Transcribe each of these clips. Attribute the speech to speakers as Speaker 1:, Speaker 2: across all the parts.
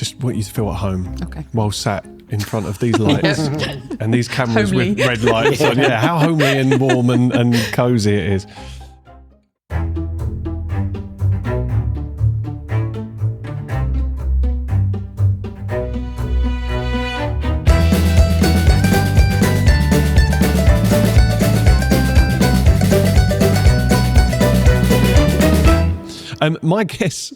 Speaker 1: just want you to feel at home.
Speaker 2: Okay.
Speaker 1: While sat in front of these lights and these cameras
Speaker 2: Homely.
Speaker 1: with red lights on. Yeah, how homely and warm and cosy it is. My guests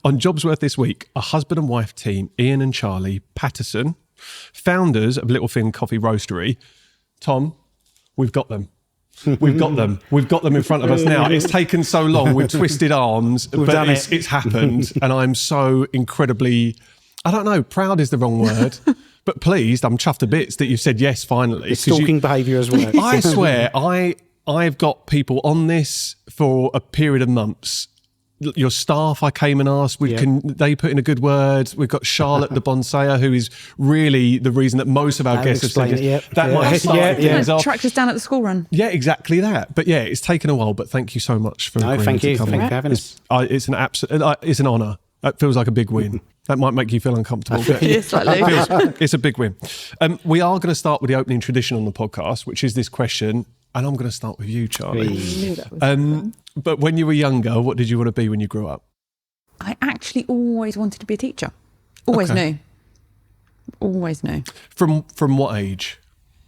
Speaker 1: on JobsWorth this week are husband and wife team Ian and Charlie Patterson, founders of Little Fin Coffee Roastery. Tom, we've got them. We've got them. We've got them in front of us now. It's taken so long. We've twisted arms, but it's happened. And I'm so incredibly, I don't know, proud is the wrong word, but pleased. I'm chuffed to bits that you've said yes finally.
Speaker 3: It's stalking behaviour as well.
Speaker 1: I swear, I've got people on this for a period of months. Your staff, I came and asked, can they put in a good word? We've got Charlotte the Bonsayer, who is really the reason that most of our guests have said yes. That might have started things off.
Speaker 2: Tracked us down at the school run.
Speaker 1: Yeah, exactly that. But yeah, it's taken a while, but thank you so much for agreeing to come.
Speaker 3: Thank you for having us.
Speaker 1: It's an absolute, it's an honour. It feels like a big win. That might make you feel uncomfortable. But it's a big win. We are going to start with the opening tradition on the podcast, which is this question. And I'm going to start with you, Charlie. But when you were younger, what did you want to be when you grew up?
Speaker 2: I actually always wanted to be a teacher. Always knew.
Speaker 1: From what age?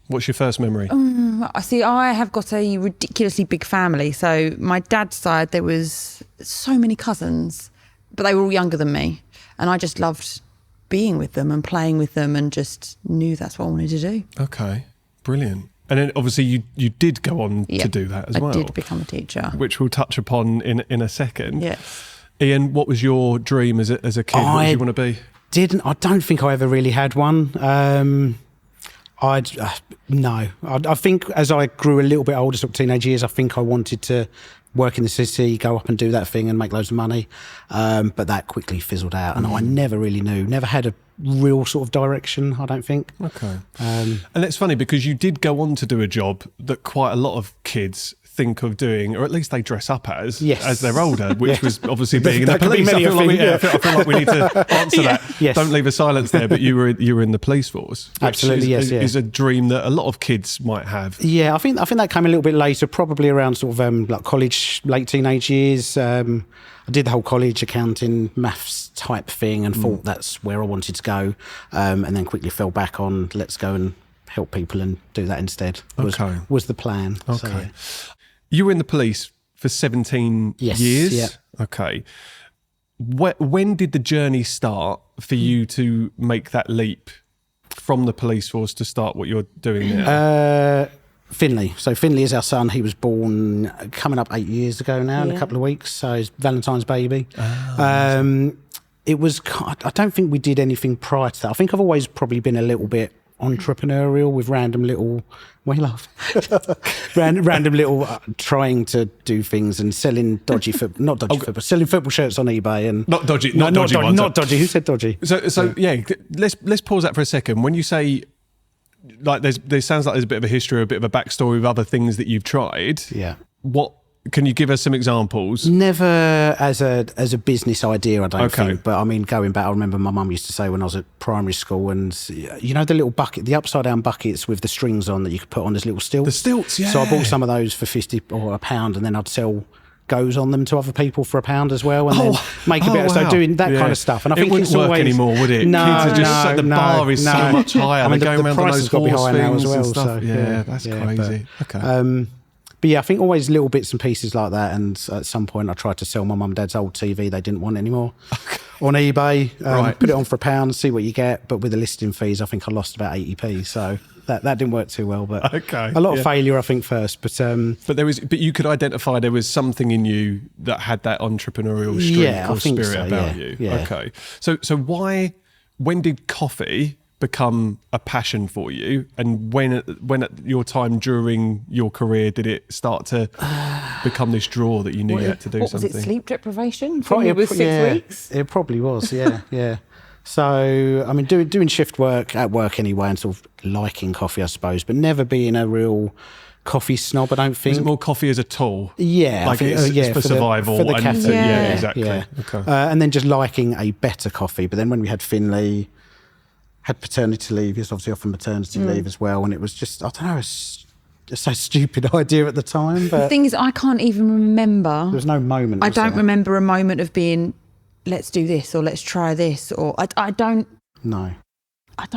Speaker 1: What's your first memory?
Speaker 2: I have got a ridiculously big family. So my dad's side, there was so many cousins, but they were all younger than me. And I just loved being with them and playing with them and just knew that's what I wanted to do.
Speaker 1: Okay, brilliant. And then obviously you did go on to do that as well.
Speaker 2: I did become a teacher.
Speaker 1: Which we'll touch upon in a second.
Speaker 2: Yes.
Speaker 1: Ian, what was your dream as a kid? What did you want to be?
Speaker 3: I don't think I ever really had one. I think as I grew a little bit older, sort of teenage years, I think I wanted to work in the city, go up and do that thing and make loads of money. But that quickly fizzled out and I never really knew, never had a real sort of direction, I don't think.
Speaker 1: Okay. And it's funny because you did go on to do a job that quite a lot of kids think of doing, or at least they dress up as they're older, which was obviously being in the police. I feel like we need to answer that.
Speaker 3: Yes.
Speaker 1: Don't leave a silence there, but you were in the police force. Which
Speaker 3: Absolutely,
Speaker 1: is a dream that a lot of kids might have.
Speaker 3: Yeah, I think that came a little bit later, probably around sort of like college, late teenage years. I did the whole college accounting, maths type thing and thought that's where I wanted to go, and then quickly fell back on let's go and help people and do that instead. Was the plan.
Speaker 1: Okay. So, yeah. You were in the police for 17 years?
Speaker 3: Yeah.
Speaker 1: Okay. When did the journey start for you to make that leap from the police force to start what you're doing now?
Speaker 3: Finley. So Finley is our son. He was born coming up 8 years ago now in a couple of weeks. So he's Valentine's baby. It was, I don't think we did anything prior to that. I think I've always probably been a little bit entrepreneurial with random little, why you laugh? random little trying to do things and selling dodgy football, not dodgy football, selling football shirts on eBay and
Speaker 1: not dodgy.
Speaker 3: Not dodgy. Who said dodgy?
Speaker 1: So yeah, let's pause that for a second. When you say like there sounds like there's a bit of a history, a bit of a backstory of other things that you've tried.
Speaker 3: Yeah.
Speaker 1: What can you give us some examples?
Speaker 3: Never as a business idea, I don't think. But I mean, going back, I remember my mum used to say when I was at primary school, and you know the little bucket, the upside down buckets with the strings on that you could put on as little stilts.
Speaker 1: The stilts, yeah.
Speaker 3: So I bought some of those for 50 or £1, and then I'd sell goes on them to other people for £1 as well, and then make a bit. So doing that kind of stuff, and I think
Speaker 1: wouldn't
Speaker 3: it's
Speaker 1: work
Speaker 3: always
Speaker 1: anymore, would it?
Speaker 3: No,
Speaker 1: Kids are just the bar is so much higher.
Speaker 3: I mean,
Speaker 1: they're going
Speaker 3: the
Speaker 1: around on
Speaker 3: price
Speaker 1: those
Speaker 3: has got to be higher now as well.
Speaker 1: So yeah, that's crazy. Okay.
Speaker 3: But yeah, I think always little bits and pieces like that. And at some point I tried to sell my mum and dad's old TV they didn't want anymore on eBay. Put it on for £1, see what you get. But with the listing fees, I think I lost about 80p. So that didn't work too well. But a lot of failure, I think, first. But
Speaker 1: you could identify there was something in you that had that entrepreneurial streak or spirit about you.
Speaker 3: Yeah.
Speaker 1: Okay. So when did coffee become a passion for you, and when at your time during your career did it start to become this draw that you knew you had to do something?
Speaker 2: Was it sleep deprivation? Probably it was 6 weeks.
Speaker 3: It probably was. Yeah. So I mean, doing shift work at work anyway, and sort of liking coffee, I suppose, but never being a real coffee snob, I don't think.
Speaker 1: Is it more coffee as a tool?
Speaker 3: Yeah.
Speaker 1: Like it's for survival.
Speaker 3: For the caffeine.
Speaker 2: Yeah,
Speaker 1: exactly.
Speaker 3: Yeah.
Speaker 1: Okay.
Speaker 3: And then just liking a better coffee. But then when we had Finley, had paternity leave, he was obviously off on maternity leave as well. And it was just, I don't know, it's so stupid idea at the time. But
Speaker 2: The thing is, I can't even remember.
Speaker 3: there was no moment.
Speaker 2: I
Speaker 3: was
Speaker 2: don't
Speaker 3: there?
Speaker 2: remember a moment of being, let's do this or let's try this, or I don't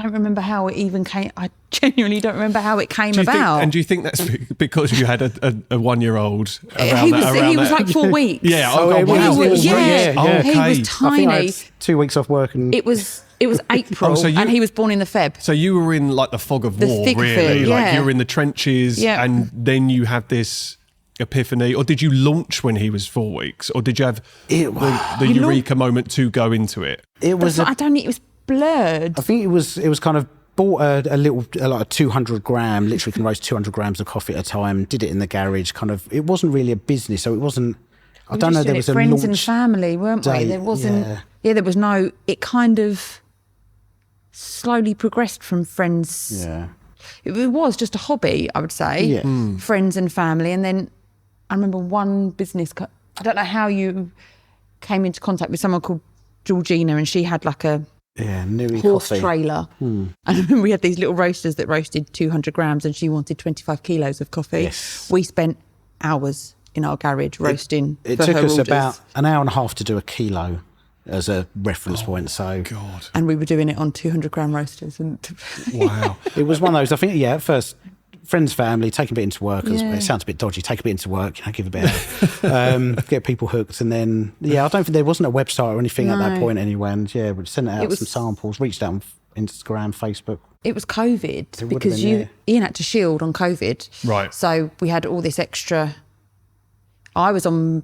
Speaker 2: remember how it even came. I genuinely don't remember how it came about.
Speaker 1: Do you think that's because you had a 1-year-old around
Speaker 2: he
Speaker 1: that?
Speaker 2: was like 4 weeks.
Speaker 1: Yeah.
Speaker 3: Oh,
Speaker 1: Oh,
Speaker 3: it
Speaker 1: wow.
Speaker 3: was-
Speaker 2: He was,
Speaker 3: yeah.
Speaker 2: he
Speaker 1: Okay.
Speaker 2: was
Speaker 3: I think
Speaker 2: tiny.
Speaker 3: I had 2 weeks off work and
Speaker 2: It was April,
Speaker 1: so
Speaker 2: and he was born in the Feb.
Speaker 1: So you were in like the fog of
Speaker 2: The
Speaker 1: war,
Speaker 2: thick of
Speaker 1: really.
Speaker 2: it,
Speaker 1: Like
Speaker 2: yeah.
Speaker 1: you were in the trenches,
Speaker 2: Yeah.
Speaker 1: and then you had this epiphany. Or did you launch when he was 4 weeks, or did you have the
Speaker 2: You
Speaker 1: eureka moment to go into it?
Speaker 3: it was.
Speaker 2: I don't. It was blurred.
Speaker 3: I think it was kind of bought like a 200 gram, literally can roast 200 grams of coffee at a time, did it in the garage, kind of, it wasn't really a business, so it wasn't, I don't know, there was a
Speaker 2: friends
Speaker 3: launch
Speaker 2: and family, weren't we?
Speaker 3: date,
Speaker 2: There wasn't,
Speaker 3: yeah.
Speaker 2: there was no, it kind of slowly progressed from friends.
Speaker 3: Yeah.
Speaker 2: It was just a hobby, I would say.
Speaker 3: Yeah.
Speaker 2: Friends and family. And then I remember one business, I don't know how you came into contact with someone called Georgina, and she had like a
Speaker 3: Newey
Speaker 2: horse
Speaker 3: coffee.
Speaker 2: trailer. And I remember we had these little roasters that roasted 200 grams, and she wanted 25 kilos of coffee.
Speaker 3: Yes.
Speaker 2: We spent hours in our garage roasting.
Speaker 3: It
Speaker 2: for
Speaker 3: took
Speaker 2: her
Speaker 3: us
Speaker 2: orders.
Speaker 3: about an hour and a half to do a kilo as a reference point, so
Speaker 1: God.
Speaker 2: And we were doing it on 200 gram roasters. And
Speaker 1: Wow.
Speaker 3: it was one of those, I think, at first, friends, family, take a bit into work.
Speaker 2: Yeah.
Speaker 3: It sounds a bit dodgy. Take a bit into work, give a bit of, get people hooked. And then, I don't think there wasn't a website or anything at that
Speaker 2: No.
Speaker 3: point anyway. And we sent out
Speaker 2: was-
Speaker 3: some samples, reached out on Instagram, Facebook.
Speaker 2: it was COVID
Speaker 3: would've
Speaker 2: because
Speaker 3: been,
Speaker 2: Ian had to shield on COVID.
Speaker 1: Right.
Speaker 2: So we had all this extra. I was on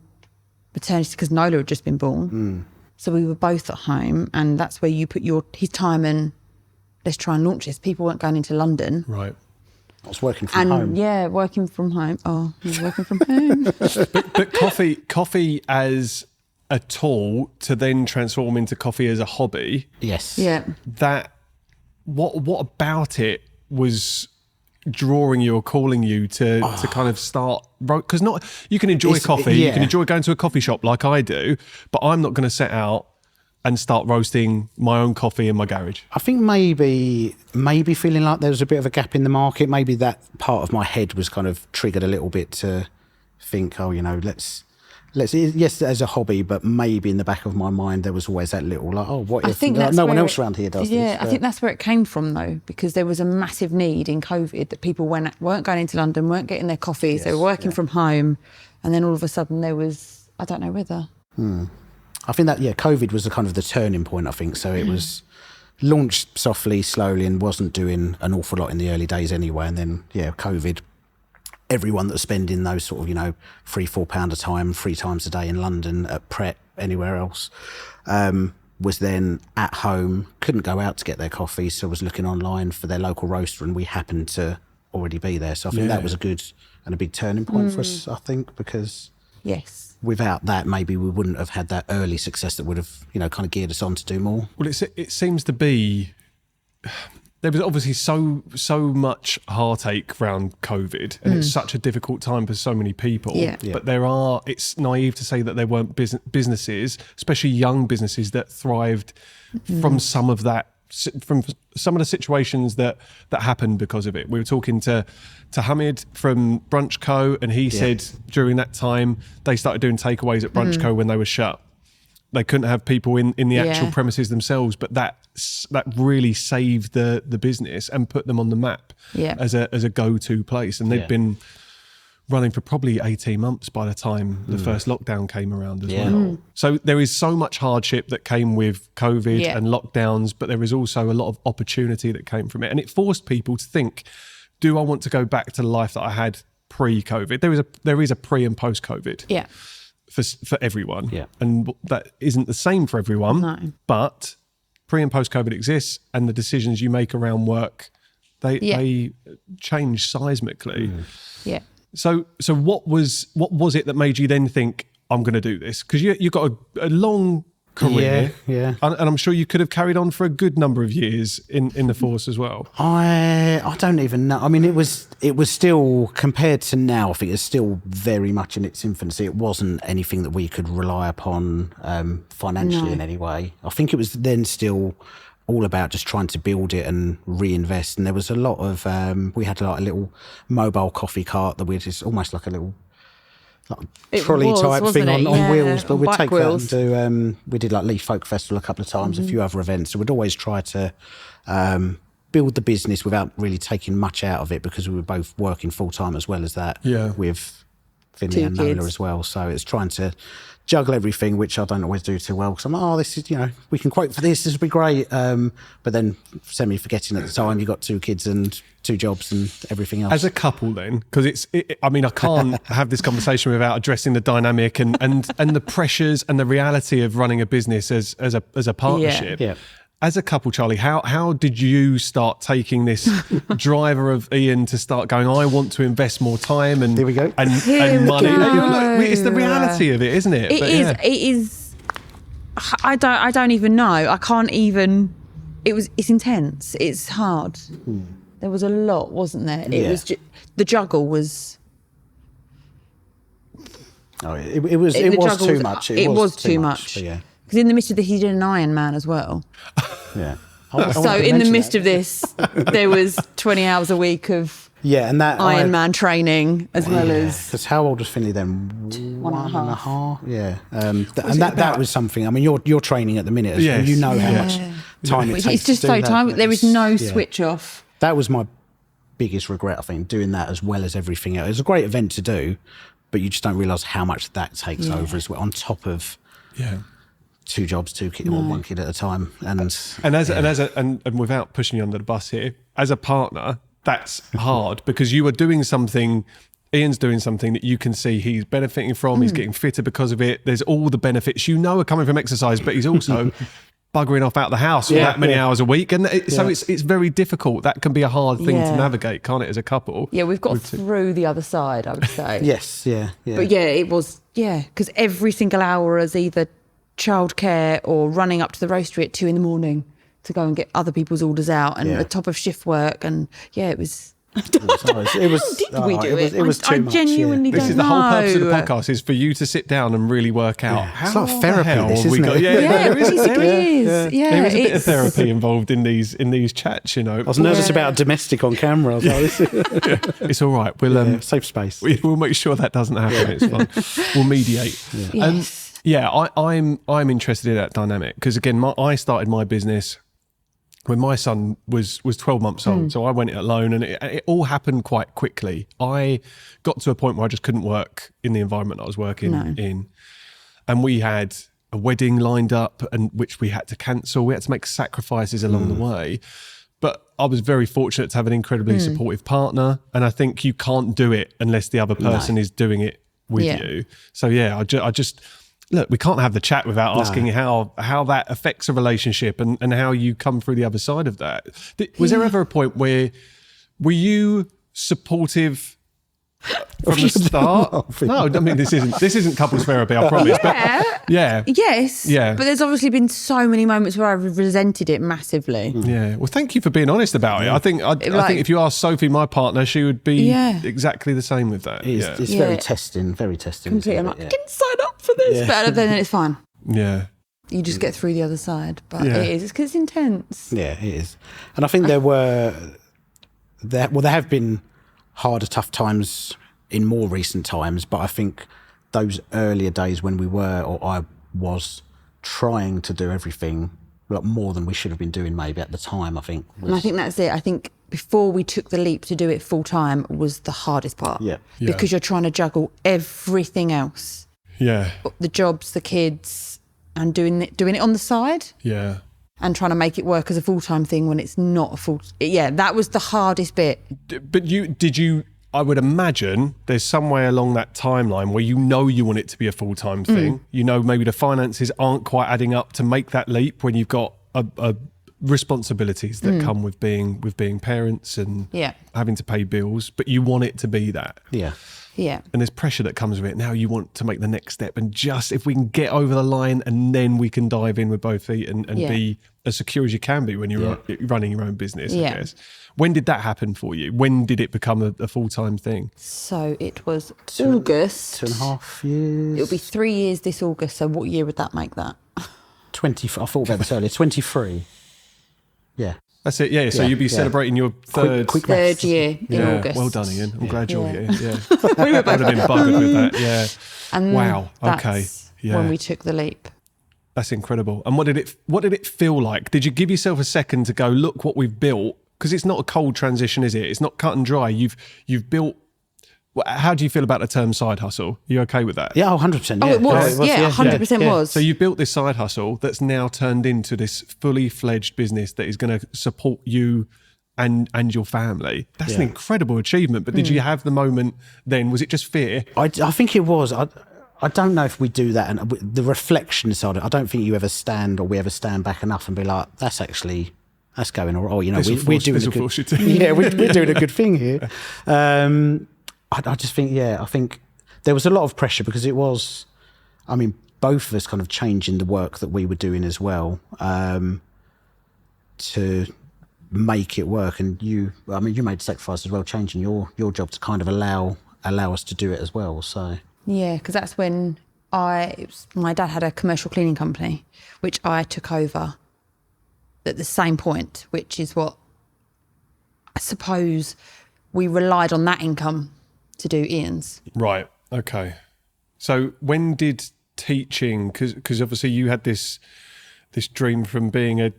Speaker 2: maternity because Nola had just been born. So we were both at home, and that's where you put his time and let's try and launch this. People weren't going into London.
Speaker 1: Right.
Speaker 3: I was working from home.
Speaker 2: Working from home. Oh, you're working from home.
Speaker 1: But coffee as a tool to then transform into coffee as a hobby.
Speaker 3: Yes.
Speaker 2: Yeah.
Speaker 1: That what about it was drawing you or calling you to kind of start, because not you can enjoy coffee, you can enjoy going to a coffee shop like I do, but I'm not going to set out and start roasting my own coffee in my garage.
Speaker 3: I think maybe feeling like there was a bit of a gap in the market. Maybe that part of my head was kind of triggered a little bit to think, let's yes, as a hobby, but maybe in the back of my mind there was always that little like, what if no one else around here does this?
Speaker 2: Yeah, I think that's where it came from though, because there was a massive need in COVID that people weren't going into London, weren't getting their coffees, they were working from home, and then all of a sudden there was, I don't know whether.
Speaker 3: I think that, COVID was the kind of the turning point, I think. So it was launched softly, slowly, and wasn't doing an awful lot in the early days anyway. And then, COVID, everyone that was spending those sort of, £3-4 a time, 3 times a day in London, at Pret, anywhere else, was then at home, couldn't go out to get their coffee, so was looking online for their local roaster, and we happened to already be there. So I think that was a good and a big turning point for us, I think, because...
Speaker 2: Yes.
Speaker 3: Without that, maybe we wouldn't have had that early success that would have, kind of geared us on to do more.
Speaker 1: Well, it seems to be, there was obviously so much heartache around COVID, and it's such a difficult time for so many people.
Speaker 2: Yeah.
Speaker 1: But it's naive to say that there weren't businesses, especially young businesses, that thrived from some of that, from some of the situations that happened because of it. We were talking to Hamid from Brunch Co, and he said during that time they started doing takeaways at Brunch Co when they were shut. They couldn't have people in the actual premises themselves, but that really saved the business and put them on the map as a go-to place. And they've been running for probably 18 months by the time the first lockdown came around as well. So there is so much hardship that came with COVID and lockdowns, but there is also a lot of opportunity that came from it. And it forced people to think, do I want to go back to the life that I had pre-COVID? There is a pre and post-COVID for everyone. Yeah. And that isn't the same for everyone.
Speaker 2: No.
Speaker 1: But pre and post-COVID exists, and the decisions you make around work, they change seismically.
Speaker 2: Yeah.
Speaker 1: So what was it that made you then think, I'm going to do this? Because you've got a long career.
Speaker 3: Yeah.
Speaker 1: And I'm sure you could have carried on for a good number of years in the force as well.
Speaker 3: I don't even know. I mean, it was still, compared to now, I think it's still very much in its infancy. It wasn't anything that we could rely upon financially in any way. I think it was then still all about just trying to build it and reinvest. And there was a lot of, we had like a little mobile coffee cart that it's almost like a little trolley type thing on wheels, but we'd take wheels. That and do, we did like Leaf Folk Festival a couple of times, a few other events. So we'd always try to build the business without really taking much out of it, because we were both working full time as well as that with Finley and Nola as well. So it's trying to juggle everything, which I don't always do too well, because I'm like, this is, we can quote for this will be great. But then semi-forgetting at the time, you've got 2 kids and 2 jobs and everything else.
Speaker 1: As a couple then, because I mean, I can't have this conversation without addressing the dynamic and the pressures and the reality of running a business as a partnership.
Speaker 3: Yeah.
Speaker 1: As a couple, Charlie, how did you start taking this driver of Ian to start going, I want to invest more time and,
Speaker 3: Here we go.
Speaker 1: and money? It's the reality of it, isn't it?
Speaker 2: It is. I don't even know. I can't even. It's intense. It's hard. There was a lot, wasn't there? It was the juggle was.
Speaker 3: Oh, it was too much. It was too much. Yeah.
Speaker 2: Because in the midst of this, he did an Ironman as well.
Speaker 3: Yeah.
Speaker 2: So in the midst of this, there was 20 hours a week of
Speaker 3: and that
Speaker 2: Ironman training as well as.
Speaker 3: Because how old was Finley then? 1.5. Yeah. And that was something. I mean, you're training at the minute, and you know how much time it takes.
Speaker 2: It's just so time. There is no switch off.
Speaker 3: That was my biggest regret, I think, doing that as well as everything else. It was a great event to do, but you just don't realise how much that takes over as well, on top of 2 jobs, 2 kids, or 1 kid at a time. And
Speaker 1: without pushing you under the bus here, as a partner, that's hard, because you are doing something, Ian's doing something that you can see he's benefiting from, he's getting fitter because of it. There's all the benefits are coming from exercise, but he's also buggering off out the house for that many hours a week. And so it's very difficult. That can be a hard thing to navigate, can't it, as a couple? Yeah,
Speaker 2: we've got through the other side, I would say.
Speaker 3: Yes, yeah.
Speaker 2: But it was, because every single hour is either childcare or running up to the roastery at 2 a.m. to go and get other people's orders out, and the top of shift work, and it was. It was
Speaker 3: too much.
Speaker 2: I genuinely don't know.
Speaker 1: This is the whole purpose of the podcast, is for you to sit down and really work out.
Speaker 3: It's like therapy, isn't it?
Speaker 2: There is.
Speaker 1: There is a bit of therapy involved in these chats,
Speaker 3: I was nervous about domestic on camera.
Speaker 1: It's all right. We'll
Speaker 3: safe space.
Speaker 1: We'll make sure that doesn't happen. It's fine. We'll mediate. I'm interested in that dynamic, because again, I started my business when my son was 12 months old. So I went it alone, and it all happened quite quickly. I got to a point where I just couldn't work in the environment I was working in. And we had a wedding lined up, and which we had to cancel. We had to make sacrifices along the way. But I was very fortunate to have an incredibly supportive partner. And I think you can't do it unless the other person is doing it with you. So I just look, we can't have the chat without asking how that affects a relationship and how you come through the other side of that. Was there ever a point where were you supportive from the start? No, I mean, this isn't couples therapy, I promise.
Speaker 2: Yes.
Speaker 1: Yeah.
Speaker 2: But there's obviously been so many moments where I've resented it massively.
Speaker 1: Yeah. Well, thank you for being honest about it. I think if you ask Sophie, my partner, she would be exactly the same with that.
Speaker 3: It's very testing.
Speaker 2: Completely. I'm like, I didn't sign up for this, but then it's fine.
Speaker 1: Yeah.
Speaker 2: You just get through the other side. But it's because it's intense.
Speaker 3: Yeah, it is. And I think there have been harder, tough times in more recent times, but I think those earlier days when I was trying to do everything a lot more than we should have been doing maybe at the time, I think.
Speaker 2: And I think that's it. I think before we took the leap to do it full time was the hardest part.
Speaker 3: Yeah.
Speaker 2: Because you're trying to juggle everything else.
Speaker 1: Yeah.
Speaker 2: The jobs, the kids, and doing it on the side.
Speaker 1: Yeah.
Speaker 2: And trying to make it work as a full-time thing when it's not a full... Yeah, that was the hardest bit.
Speaker 1: But I would imagine there's some way along that timeline where you want it to be a full-time thing. Maybe the finances aren't quite adding up to make that leap when you've got responsibilities that come with being parents and having to pay bills, but you want it to be that.
Speaker 3: Yeah.
Speaker 2: Yeah.
Speaker 1: And there's pressure that comes with it. Now you want to make the next step, and just if we can get over the line, and then we can dive in with both feet and be as secure as you can be when you're running your own business, I guess. When did that happen for you? When did it become a full-time thing?
Speaker 2: So it was August.
Speaker 3: 2.5 years.
Speaker 2: It'll be 3 years this August. So what year would that make that?
Speaker 3: 20. I thought about this earlier. 23. Yeah.
Speaker 1: That's it, yeah. So you'd be celebrating your third
Speaker 2: Third year in August.
Speaker 1: Well done, Ian. I'm glad you're here. Yeah.
Speaker 2: We were both
Speaker 1: I'd have been buggered with that, yeah.
Speaker 2: And
Speaker 1: wow, okay. Yeah.
Speaker 2: when we took the leap.
Speaker 1: That's incredible. And what did it feel like? Did you give yourself a second to go, look what we've built? Because it's not a cold transition, is it? It's not cut and dry. You've built. How do you feel about the term side hustle? Are you okay with that?
Speaker 3: Yeah, 100%. Yeah.
Speaker 2: Oh, it was. Yeah, 100% was.
Speaker 1: So you built this side hustle that's now turned into this fully fledged business that is going to support you and your family. That's an incredible achievement. But did you have the moment then? Was it just fear?
Speaker 3: I think it was. I don't know if we do that. And the reflection side of it, I don't think we ever stand back enough and be like, that's going all right. You know, we're doing a good, we're doing a good thing here. I just think, I think there was a lot of pressure because it was, I mean, both of us kind of changing the work that we were doing as well to make it work. And you made sacrifices as well, changing your job to kind of allow us to do it as well. So
Speaker 2: yeah, because that's when my dad had a commercial cleaning company, which I took over at the same point, which is what I suppose we relied on that income to do Ian's.
Speaker 1: Right. Okay. So when did teaching, because obviously you had this dream from being a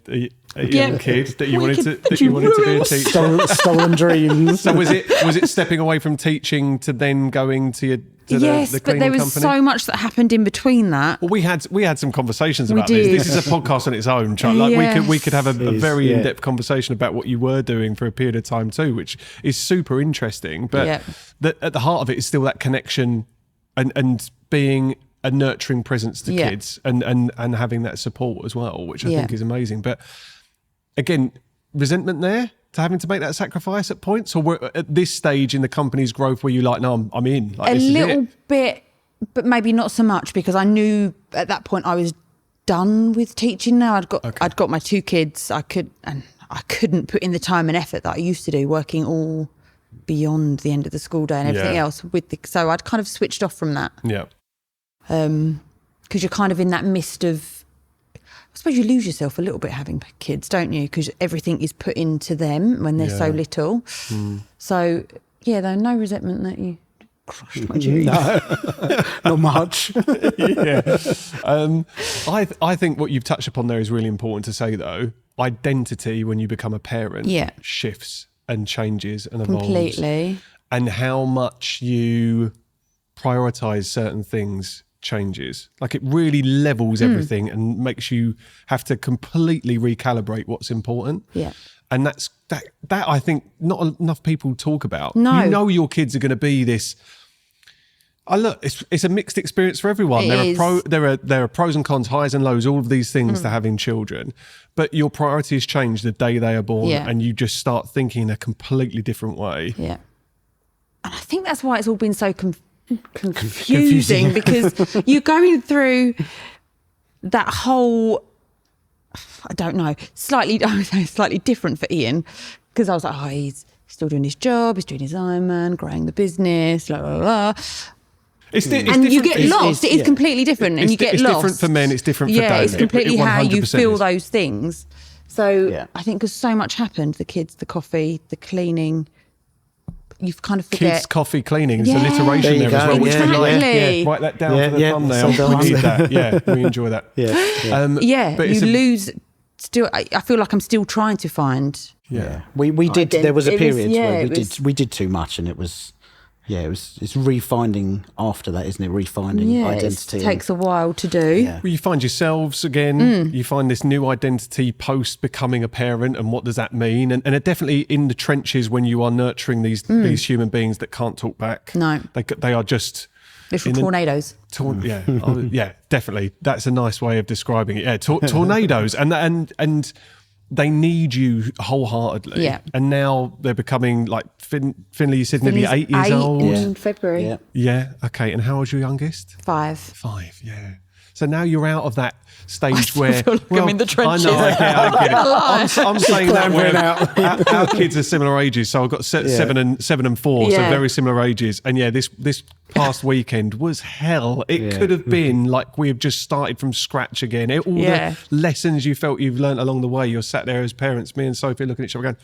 Speaker 1: young kid that you wanted to be a teacher.
Speaker 3: Stolen dreams.
Speaker 1: So was it stepping away from teaching to then going to the
Speaker 2: yes,
Speaker 1: the
Speaker 2: but
Speaker 1: cleaning
Speaker 2: there was
Speaker 1: company?
Speaker 2: so much that happened in between that.
Speaker 1: Well, we had some conversations about
Speaker 2: did.
Speaker 1: this. This is a podcast on its own, Charlie. Like
Speaker 2: Yes.
Speaker 1: we could have a very in-depth conversation about what you were doing for a period of time too, which is super interesting. But at the heart of it is still that connection and being a nurturing presence to kids and having that support as well, which I think is amazing. But again, resentment there to having to make that sacrifice at points, or we're at this stage in the company's growth where you're like, no, I'm in. Like,
Speaker 2: a
Speaker 1: this
Speaker 2: little
Speaker 1: is it.
Speaker 2: bit, but maybe not so much, because I knew at that point I was done with teaching. Now I'd got my 2 kids. I couldn't put in the time and effort that I used to do, working all beyond the end of the school day and everything else so I'd kind of switched off from that.
Speaker 1: Yeah.
Speaker 2: Because you're kind of in that mist of, I suppose you lose yourself a little bit having kids, don't you? Because everything is put into them when they're so little. So though, no resentment that you crushed my dreams.
Speaker 3: No, not much.
Speaker 1: I think what you've touched upon there is really important to say, though. Identity when you become a parent shifts and changes and evolves.
Speaker 2: Completely.
Speaker 1: And how much you prioritise certain things changes. Like, it really levels everything and makes you have to completely recalibrate what's important.
Speaker 2: Yeah.
Speaker 1: And that I think not enough people talk about.
Speaker 2: No.
Speaker 1: You know your kids are going to be this. Look, it's a mixed experience for everyone. There are pros and cons, highs and lows, all of these things to having children. But your priorities change the day they are born, and you just start thinking in a completely different way.
Speaker 2: Yeah. And I think that's why it's all been so confusing because you're going through that whole, I don't know, slightly different for Ian, because I was like, he's still doing his job, he's doing his Ironman, growing the business, blah, blah, blah. And you get lost. It is completely different, and you get lost.
Speaker 1: It's different for men. It's different for dads.
Speaker 2: Yeah, it's completely how you feel
Speaker 1: is.
Speaker 2: those things. So I think because so much happened, the kids, the coffee, the cleaning, you kind of forget.
Speaker 1: Kids, coffee, cleaning. There's alliteration there as well, which we like. Write that down for the thumbnail. We need that. Yeah, we enjoy that.
Speaker 2: But you lose. Still, I feel like I'm still trying to find.
Speaker 3: Yeah, we did. There was a period where we did too much, and it was. Yeah, it's refinding after that, isn't it? Refinding identity.
Speaker 2: It takes a while to do.
Speaker 3: Yeah.
Speaker 1: Well, you find yourselves again. You find this new identity post becoming a parent, and what does that mean? And are definitely in the trenches when you are nurturing these human beings that can't talk back.
Speaker 2: No,
Speaker 1: they are just
Speaker 2: little tornadoes.
Speaker 1: Yeah, definitely. That's a nice way of describing it. Yeah, tornadoes, and they need you wholeheartedly.
Speaker 2: Yeah.
Speaker 1: And now they're becoming like Finley, you said nearly 8 years old.
Speaker 2: in February.
Speaker 3: Yeah.
Speaker 1: Yeah. Okay. And how old's your youngest?
Speaker 2: 5.
Speaker 1: 5. Yeah. So now you're out of that stage
Speaker 2: still
Speaker 1: where
Speaker 2: feel like I'm in the trenches.
Speaker 1: I know, I get it. I'm saying that
Speaker 3: clambering
Speaker 1: where our kids are similar ages. So I've got 7 and 4, so
Speaker 2: Yeah.
Speaker 1: very similar ages. And yeah, this past weekend was hell. It could have been like we have just started from scratch again. All the lessons you felt you've learnt along the way, you're sat there as parents, me and Sophie looking at each other going,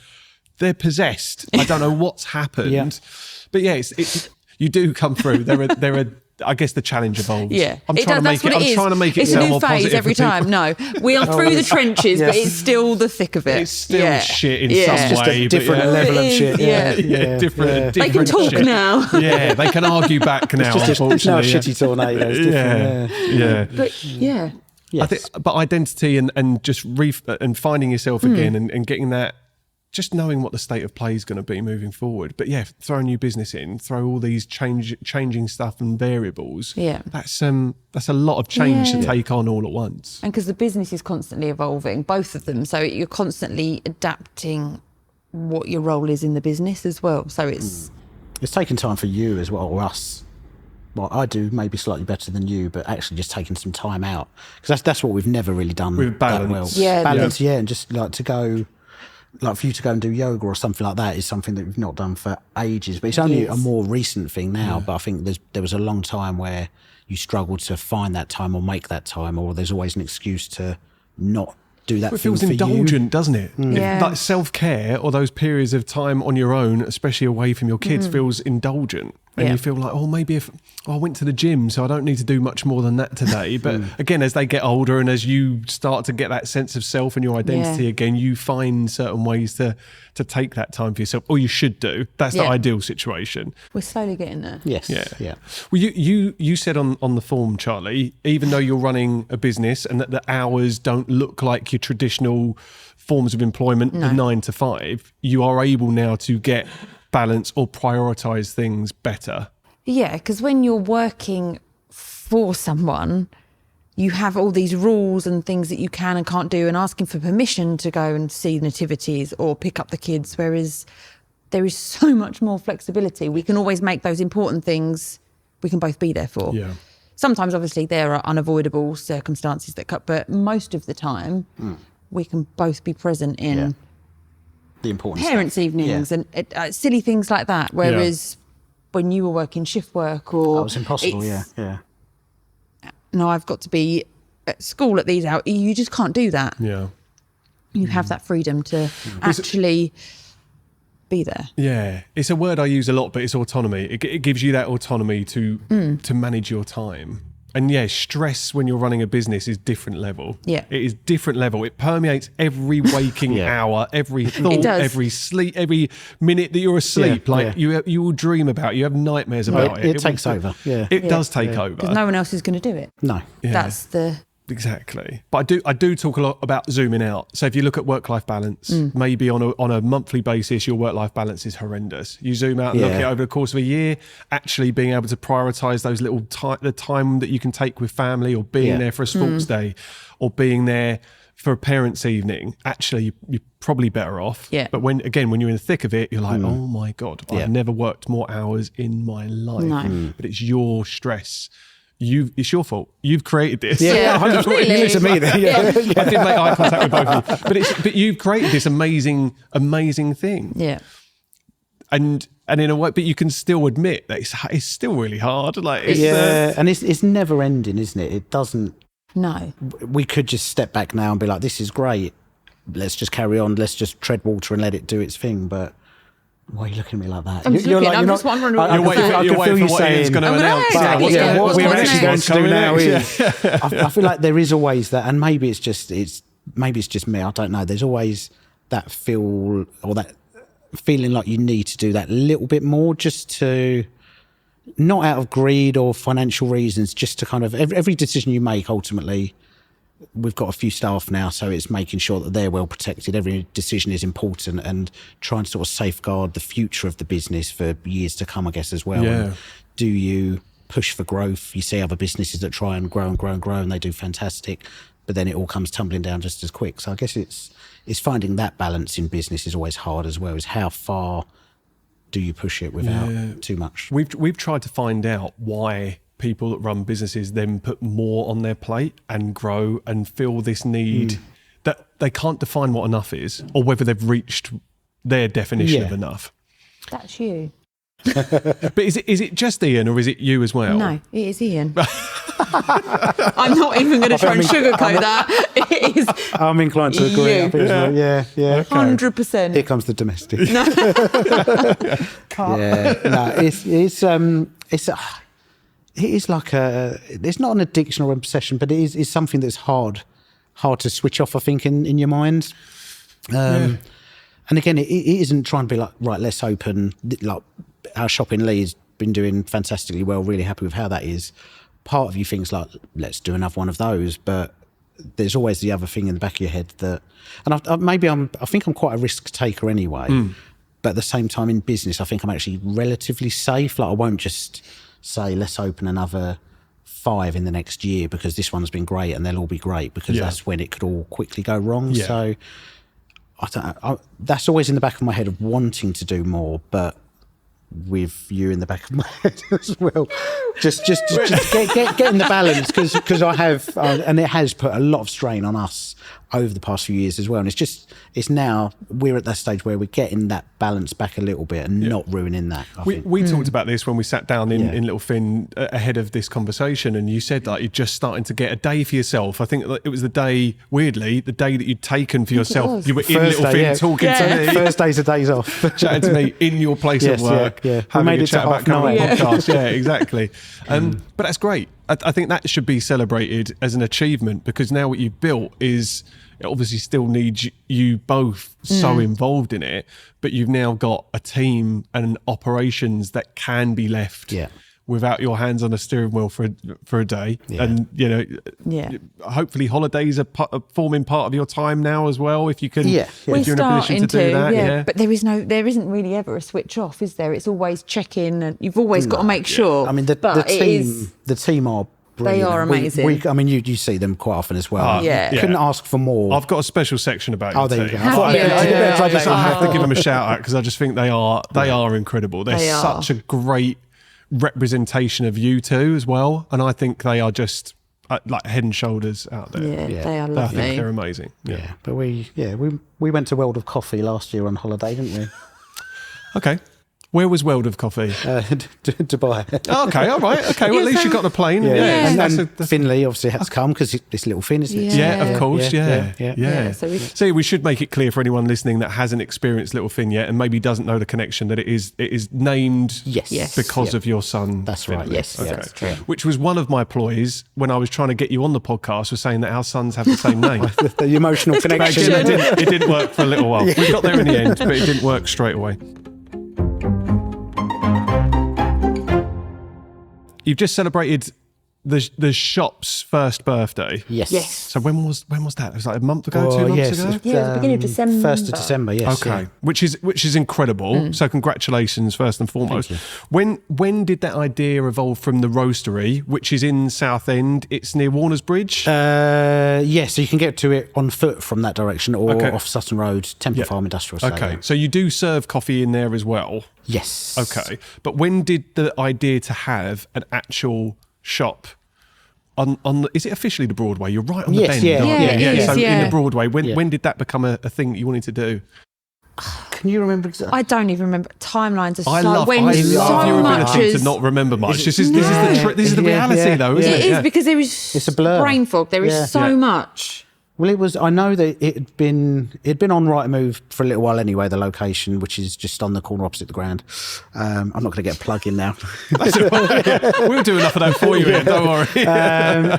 Speaker 1: they're possessed. I don't know what's happened.
Speaker 3: Yeah.
Speaker 1: But yeah, it's you do come through. There are I guess the challenge evolves.
Speaker 2: Yeah,
Speaker 1: I'm trying to make it
Speaker 2: It's a
Speaker 1: sound
Speaker 2: new
Speaker 1: more
Speaker 2: phase
Speaker 1: positive
Speaker 2: every
Speaker 1: for people.
Speaker 2: time. No, we are through the trenches, but it's still the thick of it.
Speaker 1: It's still shit in some
Speaker 3: It's just
Speaker 1: way.
Speaker 3: a different
Speaker 1: but
Speaker 3: level of
Speaker 2: It is,
Speaker 3: shit.
Speaker 2: yeah.
Speaker 1: different.
Speaker 2: They can talk
Speaker 1: shit.
Speaker 2: now.
Speaker 1: Yeah, they can argue back now.
Speaker 3: It's now a
Speaker 1: unfortunately.
Speaker 3: shitty tornado. It's different,
Speaker 1: Yeah.
Speaker 2: But yeah,
Speaker 3: Yes.
Speaker 1: I think, but identity and just and finding yourself again and getting that, just knowing what the state of play is going to be moving forward. But yeah, throw a new business in, throw all these changing stuff and variables.
Speaker 2: Yeah.
Speaker 1: That's a lot of change to
Speaker 2: Yeah.
Speaker 1: take on all at once.
Speaker 2: and because the business is constantly evolving, both of them, so you're constantly adapting what your role is in the business as well. So it's
Speaker 3: It's taking time for you as well, or us. Well, I do maybe slightly better than you, but actually just taking some time out, because that's what we've never really done
Speaker 1: With
Speaker 3: that well.
Speaker 1: balance.
Speaker 2: Yeah.
Speaker 3: Balance, yeah, and just like to go, like for you to go and do yoga or something like that is something that we've not done for ages. But it's only a more recent thing now. But I think there was a long time where you struggled to find that time or make that time, or there's always an excuse to not do that
Speaker 1: It
Speaker 3: thing
Speaker 1: feels
Speaker 3: for
Speaker 1: indulgent, doesn't it?
Speaker 2: Yeah.
Speaker 1: Like self-care or those periods of time on your own, especially away from your kids, feels indulgent. And
Speaker 2: Yeah.
Speaker 1: you feel like, oh, maybe if I went to the gym, so I don't need to do much more than that today. But again, as they get older and as you start to get that sense of self and your identity again, you find certain ways to take that time for yourself, or you should do. That's the
Speaker 2: Yeah.
Speaker 1: ideal situation.
Speaker 2: we're slowly getting there.
Speaker 3: you. Yes.
Speaker 1: Yeah.
Speaker 3: Yeah.
Speaker 1: Well, you said on the form, Charlie, even though you're running a business and that the hours don't look like your traditional forms of employment, the 9 to 5, you are able now to get balance or prioritise things better.
Speaker 2: Yeah, because when you're working for someone, you have all these rules and things that you can and can't do, and asking for permission to go and see nativities or pick up the kids, whereas there is so much more flexibility. We can always make those important things we can both be there for.
Speaker 1: Yeah.
Speaker 2: Sometimes, obviously, there are unavoidable circumstances that cut, but most of the time, we can both be present in
Speaker 3: Yeah. The important
Speaker 2: parents'
Speaker 3: stuff.
Speaker 2: evenings
Speaker 3: Yeah.
Speaker 2: and silly things like that. Whereas when you were working shift work or
Speaker 3: That was impossible. Yeah.
Speaker 2: it's,
Speaker 3: Yeah.
Speaker 2: no, I've got to be at school at these hours. You just can't do that.
Speaker 1: Yeah.
Speaker 2: You have that freedom to actually be there.
Speaker 1: Yeah, it's a word I use a lot, but it's autonomy. It gives you that autonomy to manage your time. And yeah, stress when you're running a business is different level.
Speaker 2: Yeah.
Speaker 1: It is different level. It permeates every waking hour, every thought,
Speaker 2: does.
Speaker 1: every sleep, every minute that you're asleep.
Speaker 3: Yeah,
Speaker 1: like you will dream about, you have nightmares about
Speaker 3: it takes
Speaker 1: will-
Speaker 3: over. Yeah.
Speaker 1: It does take over.
Speaker 2: Because no one else is going to do it.
Speaker 3: No.
Speaker 1: Yeah.
Speaker 2: That's the...
Speaker 1: Exactly. But I do talk a lot about zooming out. So if you look at work-life balance, maybe on a monthly basis, your work-life balance is horrendous. You zoom out and look at it over the course of a year, actually being able to prioritise those little the time that you can take with family, or being there for a sports day, or being there for a parents' evening, actually you're probably better off.
Speaker 2: Yeah.
Speaker 1: But when you're in the thick of it, you're like, oh my God, I've never worked more hours in my life.
Speaker 2: No.
Speaker 1: But it's your stress. It's your fault. You've created this.
Speaker 2: Yeah, completely.
Speaker 3: You to me there. Yeah.
Speaker 1: I did make eye contact with both of you, but you've created this amazing thing,
Speaker 2: Yeah.
Speaker 1: and in a way, but you can still admit that it's still really hard. Like it's,
Speaker 3: And it's never ending, isn't it? It doesn't.
Speaker 2: No.
Speaker 3: We could just step back now and be like, this is great. Let's just carry on. Let's just tread water and let it do its thing. But why are you looking at me like that?
Speaker 2: I'm just looking, I'm just wondering what
Speaker 1: you're waiting
Speaker 2: I
Speaker 1: for
Speaker 2: can
Speaker 1: what Ian's going to
Speaker 2: I'm gonna
Speaker 1: announce.
Speaker 2: know exactly
Speaker 1: What's
Speaker 2: yeah,
Speaker 1: going-
Speaker 2: what's
Speaker 3: what we're
Speaker 2: next?
Speaker 3: actually going to do
Speaker 1: Coming
Speaker 3: now
Speaker 1: next,
Speaker 3: is, I feel like there is always that, and maybe it's just me. I don't know. There's always that feel, or that feeling like you need to do that little bit more, just to, not out of greed or financial reasons, just to kind of every decision you make ultimately. We've got a few staff now, so it's making sure that they're well protected. Every decision is important, and trying to sort of safeguard the future of the business for years to come, I guess, as well.
Speaker 1: Yeah.
Speaker 3: And do you push for growth? You see other businesses that try and grow and grow and grow, and they do fantastic, but then it all comes tumbling down just as quick. So I guess it's it's finding that balance in business is always hard as well. Is how far do you push it without too much?
Speaker 1: We've tried to find out why people that run businesses then put more on their plate and grow and feel this need that they can't define what enough is, or whether they've reached their definition of enough.
Speaker 2: That's you.
Speaker 1: But is it just Ian, or is it you as well?
Speaker 2: No, it is Ian. I'm not even going to try and sugarcoat that. It is.
Speaker 3: I'm inclined to agree.
Speaker 2: You.
Speaker 3: I think as well. Yeah.
Speaker 2: 100%.
Speaker 3: Here comes the domestic. It is like it's not an addiction or obsession, but it's something that's hard to switch off, I think, in your mind. And again, it isn't trying to be like, right, let's open, like our shop in Lee's been doing fantastically well, really happy with how that is. Part of you thinks like, let's do another one of those, but there's always the other thing in the back of your head that, and I think I'm quite a risk taker anyway, but at the same time in business, I think I'm actually relatively safe. Like I won't just say, let's open another 5 in the next year because this one's been great and they'll all be great, because that's when it could all quickly go wrong. Yeah. So that's always in the back of my head of wanting to do more, but with you in the back of my head as well. Just get in the balance, because I have, and it has put a lot of strain on us over the past few years as well. And it's now we're at that stage where we're getting that balance back a little bit and not ruining that.
Speaker 1: We talked about this when we sat down in Little Fin ahead of this conversation, and you said like you're just starting to get a day for yourself. I think it was the day that you'd taken for yourself. You were in Little Fin talking to me.
Speaker 3: Thursdays are days off.
Speaker 1: Chatting to me in your place of work. Having a chat about coming on podcast. Yeah, exactly. But that's great. I think that should be celebrated as an achievement, because now what you've built is, it obviously still needs you both so involved in it, but you've now got a team and operations that can be left without your hands on a steering wheel for a day. And hopefully holidays are forming part of your time now as well, if you can. If you're in a position to do that.
Speaker 2: But there isn't really ever a switch off, is there? It's always check in, and you've always got to make sure.
Speaker 3: I mean, the team are brilliant.
Speaker 2: They are amazing.
Speaker 3: I mean, you see them quite often as well. Couldn't ask for more.
Speaker 1: I've got a special section about your team.
Speaker 3: There you go.
Speaker 1: I have to give them a shout out, because I just think they are incredible. They're such a great representation of you two as well, and I think they are just like head and shoulders out there.
Speaker 2: They are lovely.
Speaker 1: I think they're amazing.
Speaker 3: But we went to World of Coffee last year on holiday, didn't we?
Speaker 1: Okay. Where was World of Coffee?
Speaker 3: Dubai.
Speaker 1: Okay, all right. Okay, well, at least you got on a plane.
Speaker 3: And Finley obviously had to come because it's Little Fin, isn't it?
Speaker 1: Yeah, of course, yeah.
Speaker 2: So
Speaker 1: we should make it clear for anyone listening that hasn't experienced Little Fin yet and maybe doesn't know the connection, that it is named because of your son.
Speaker 3: That's
Speaker 1: Finley.
Speaker 3: right.
Speaker 2: Yes, that's true.
Speaker 1: Which was one of my ploys when I was trying to get you on the podcast, was saying that our sons have the same name.
Speaker 3: The emotional connection.
Speaker 1: It didn't work for a little while. We got there in the end, but it didn't work straight away. You've just celebrated the shop's first birthday.
Speaker 2: Yes.
Speaker 1: So when was that? It was like a month ago, 2 months ago?
Speaker 2: Yeah, the beginning of December.
Speaker 3: 1st of December, yes.
Speaker 1: Okay. Yeah. Which is incredible. So congratulations first and foremost. When did that idea evolve from the roastery, which is in Southend? It's near Warner's Bridge?
Speaker 3: So you can get to it on foot from that direction, or off Sutton Road, Temple Farm Industrial Estate. Okay.
Speaker 1: So you do serve coffee in there as well?
Speaker 3: Yes.
Speaker 1: Okay. But when did the idea to have an actual shop on the, is it officially the Broadway? You're right on the bend. In the Broadway, when did that become a thing that you wanted to do?
Speaker 3: Can you remember exactly?
Speaker 2: I don't even remember. Timelines are
Speaker 1: I love your ability to not remember much. This is the reality though, isn't it?
Speaker 2: It is, because there is
Speaker 3: it's a blur.
Speaker 2: Brain fog. There is so much.
Speaker 3: Well, it was. I know that it'd been on Rightmove for a little while anyway. The location, which is just on the corner opposite the Grand. I'm not going to get a plug in now.
Speaker 1: We'll do enough of that for you, Ian, don't worry.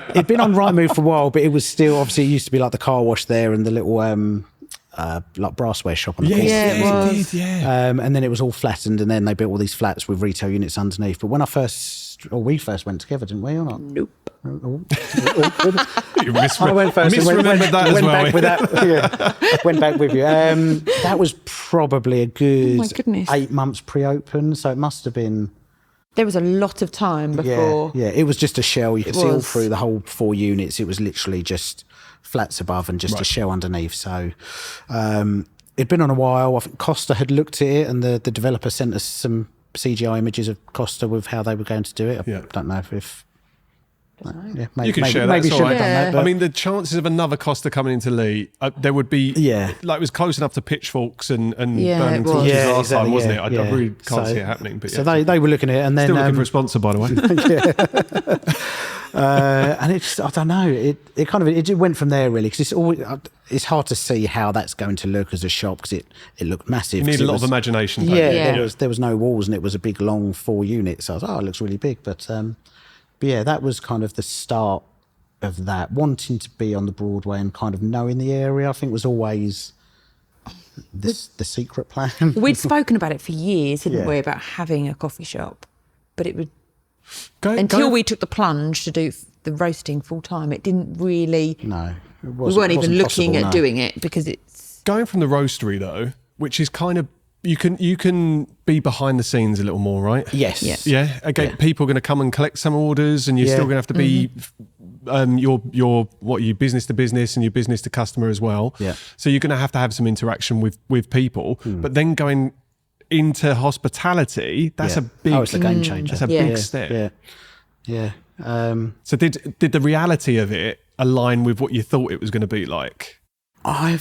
Speaker 3: It'd been on Rightmove for a while, but it was still, obviously, it used to be like the car wash there and the little like brassware shop on the corner.
Speaker 2: Yeah, it was.
Speaker 3: And then it was all flattened, and then they built all these flats with retail units underneath. But when we first went together, didn't we, or not?
Speaker 2: Nope.
Speaker 3: I went first and went back with that. Went back with you. That was probably a good 8 months pre-open, so it must have been.
Speaker 2: There was a lot of time before.
Speaker 3: Yeah. It was just a shell. You could see all through the whole 4 units. It was literally just flats above and just a shell underneath. So it'd been on a while. I think Costa had looked at it, and the developer sent us some CGI images of Costa with how they were going to do it. I don't know if maybe,
Speaker 1: you can share that.
Speaker 3: Maybe
Speaker 1: It's
Speaker 3: should
Speaker 1: all
Speaker 3: have done that. But
Speaker 1: I mean, the chances of another Costa coming into Lee, there would be. Like it was close enough to pitchforks and burning torches last time, wasn't it? I really can't see it happening. But
Speaker 3: so they were looking at it, and then
Speaker 1: still looking for a sponsor, by the
Speaker 3: way. And it's, I don't know, it kind of it went from there really, because it's hard to see how that's going to look as a shop, because it looked massive.
Speaker 1: You need a lot of imagination.
Speaker 3: There was no walls, and it was a big long 4 units. So I was it looks really big, but yeah, that was kind of the start of that. Wanting to be on the Broadway and kind of knowing the area, I think, was always the secret plan.
Speaker 2: We'd spoken about it for years, didn't we, about having a coffee shop, but it would until we took the plunge to do the roasting full time. It didn't really.
Speaker 3: No,
Speaker 2: we weren't even looking at doing it, because it's
Speaker 1: going from the roastery though, which is kind of. You can be behind the scenes a little more, right?
Speaker 3: Yes.
Speaker 1: Yeah. Again, people are going to come and collect some orders, and you're still going to have to be your business to business and your business to customer as well.
Speaker 3: Yeah.
Speaker 1: So you're going to have some interaction with people. But then going into hospitality, that's a big.
Speaker 3: It's a game changer.
Speaker 1: That's a big step.
Speaker 3: Yeah.
Speaker 1: So did the reality of it align with what you thought it was going to be like?
Speaker 3: I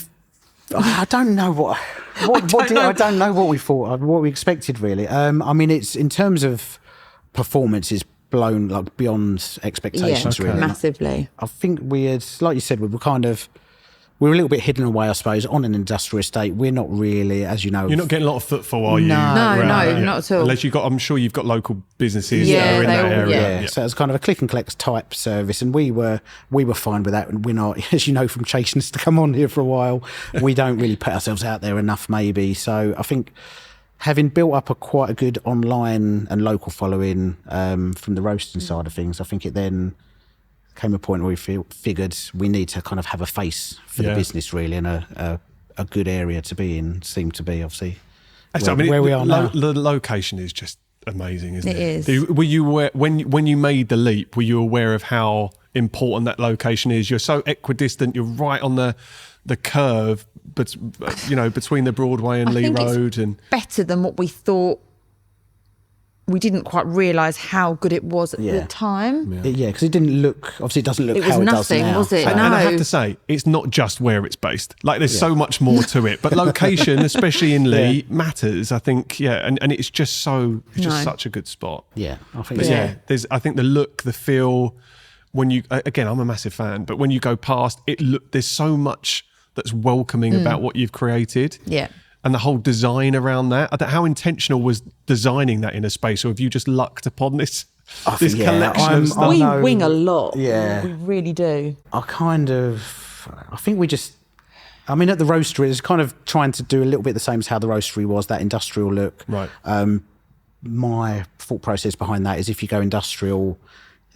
Speaker 3: don't know what I don't know what we thought, what we expected really. I mean, it's in terms of performance, is blown like beyond expectations really.
Speaker 2: Massively.
Speaker 3: I think we had, like you said, we were a little bit hidden away, I suppose, on an industrial estate. We're not really, as you know.
Speaker 1: You're not getting a lot of footfall, are you?
Speaker 2: No, not at all.
Speaker 1: Unless I'm sure you've got local businesses that are in that area.
Speaker 3: Yeah. So it's kind of a click and collect type service, and we were fine with that. And we're not, as you know, from chasing us to come on here for a while, we don't really put ourselves out there enough, maybe. So I think having built up quite a good online and local following from the roasting side of things, I think it then came a point where we figured we need to kind of have a face for the business really, and a good area to be in. Seemed to be obviously where we are now.
Speaker 1: The location is just amazing, isn't it?
Speaker 2: It is.
Speaker 1: Were you aware, when you made the leap, were you aware of how important that location is? You're so equidistant. You're right on the curve, but between the Broadway and Lee Road, and
Speaker 2: better than what we thought. We didn't quite realise how good it was at the time.
Speaker 3: Yeah, because it didn't look. Obviously, it doesn't look how it does now.
Speaker 2: Was it?
Speaker 1: And I have to say, it's not just where it's based. Like, there's so much more to it. But location, especially in Lee, matters. I think. And it's just such a good spot.
Speaker 3: Yeah, I think.
Speaker 1: There's. I think the look, the feel. When you I'm a massive fan, but when you go past it, there's so much that's welcoming about what you've created.
Speaker 2: Yeah.
Speaker 1: And the whole design around that. How intentional was designing that in a space, or have you just lucked upon this collection of stuff?
Speaker 2: We wing a lot.
Speaker 3: Yeah.
Speaker 2: We really do.
Speaker 3: I think we just, I mean, at the roastery, it's kind of trying to do a little bit the same as how the roastery was, that industrial look.
Speaker 1: Right.
Speaker 3: My thought process behind that is, if you go industrial,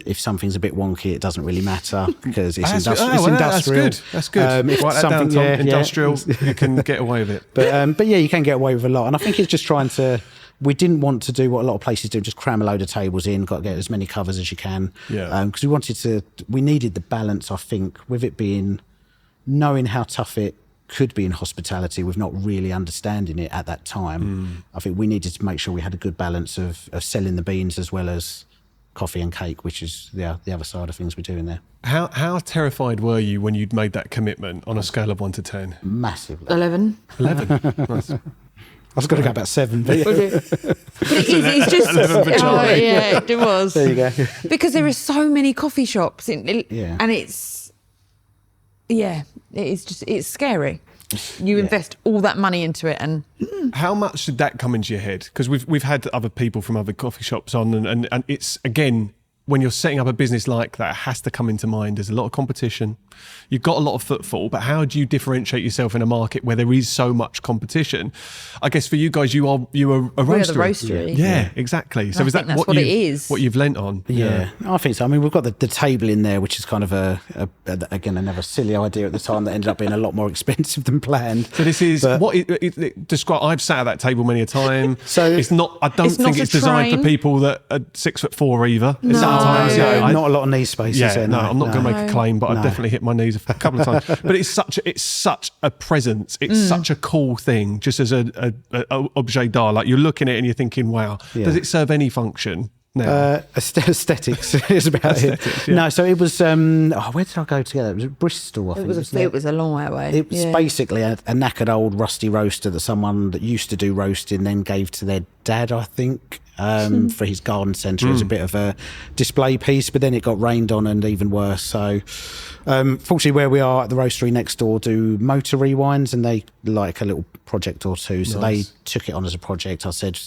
Speaker 3: if something's a bit wonky, it doesn't really matter, because it's industrial.
Speaker 1: That's good.
Speaker 3: If
Speaker 1: write that down, Tom. Industrial, you can get away with it.
Speaker 3: But yeah, you can get away with a lot. And I think it's just trying to. We didn't want to do what a lot of places do, just cram a load of tables in. Got to get as many covers as you can.
Speaker 1: Yeah.
Speaker 3: Because we needed the balance. I think, with it being, knowing how tough it could be in hospitality, with not really understanding it at that time. I think we needed to make sure we had a good balance of selling the beans as well as coffee and cake, which is the other side of things we're doing there.
Speaker 1: How terrified were you when you'd made that commitment on a scale of 1 to 10?
Speaker 3: Massively.
Speaker 2: 11.
Speaker 1: 11. Nice.
Speaker 3: I was going to go about 7, but
Speaker 2: it's just. It was.
Speaker 3: There you go.
Speaker 2: Because there are so many coffee shops, and it's scary. You invest all that money into it, and
Speaker 1: how much did that come into your head? Because we've had other people from other coffee shops on, and it's, again, when you're setting up a business like that, it has to come into mind. There's a lot of competition. You've got a lot of footfall, but how do you differentiate yourself in a market where there is so much competition? I guess for you guys, you are a roastery.
Speaker 2: We're the roastery.
Speaker 1: Yeah, exactly. So
Speaker 2: I think that's what it is.
Speaker 1: What you've lent on?
Speaker 3: Yeah, I think so. I mean, we've got the table in there, which is kind of again another silly idea at the time that ended up being a lot more expensive than planned.
Speaker 1: So this is describe. I've sat at that table many a time.
Speaker 3: So
Speaker 1: it's not. I don't think it's designed for people that are 6'4" either.
Speaker 3: No,
Speaker 1: sometimes.
Speaker 3: not a lot of knee spaces.
Speaker 1: Yeah, no, I'm not going to make a claim, but I've definitely hit my knees a couple of times. But it's such a presence. It's such a cool thing, just as a objet d'art. Like you're looking at it and you're thinking, wow, does it serve any function? No.
Speaker 3: Aesthetics is about it. Yeah. No, so it was. Where did I go together? It was Bristol. I think
Speaker 2: it was a long way away.
Speaker 3: It was basically a knackered old rusty roaster that someone that used to do roasting then gave to their dad, I think, for his garden centre as a bit of a display piece. But then it got rained on, and even worse. So, fortunately, where we are at the roastery next door do motor rewinds, and they like a little project or two. So they took it on as a project. I said,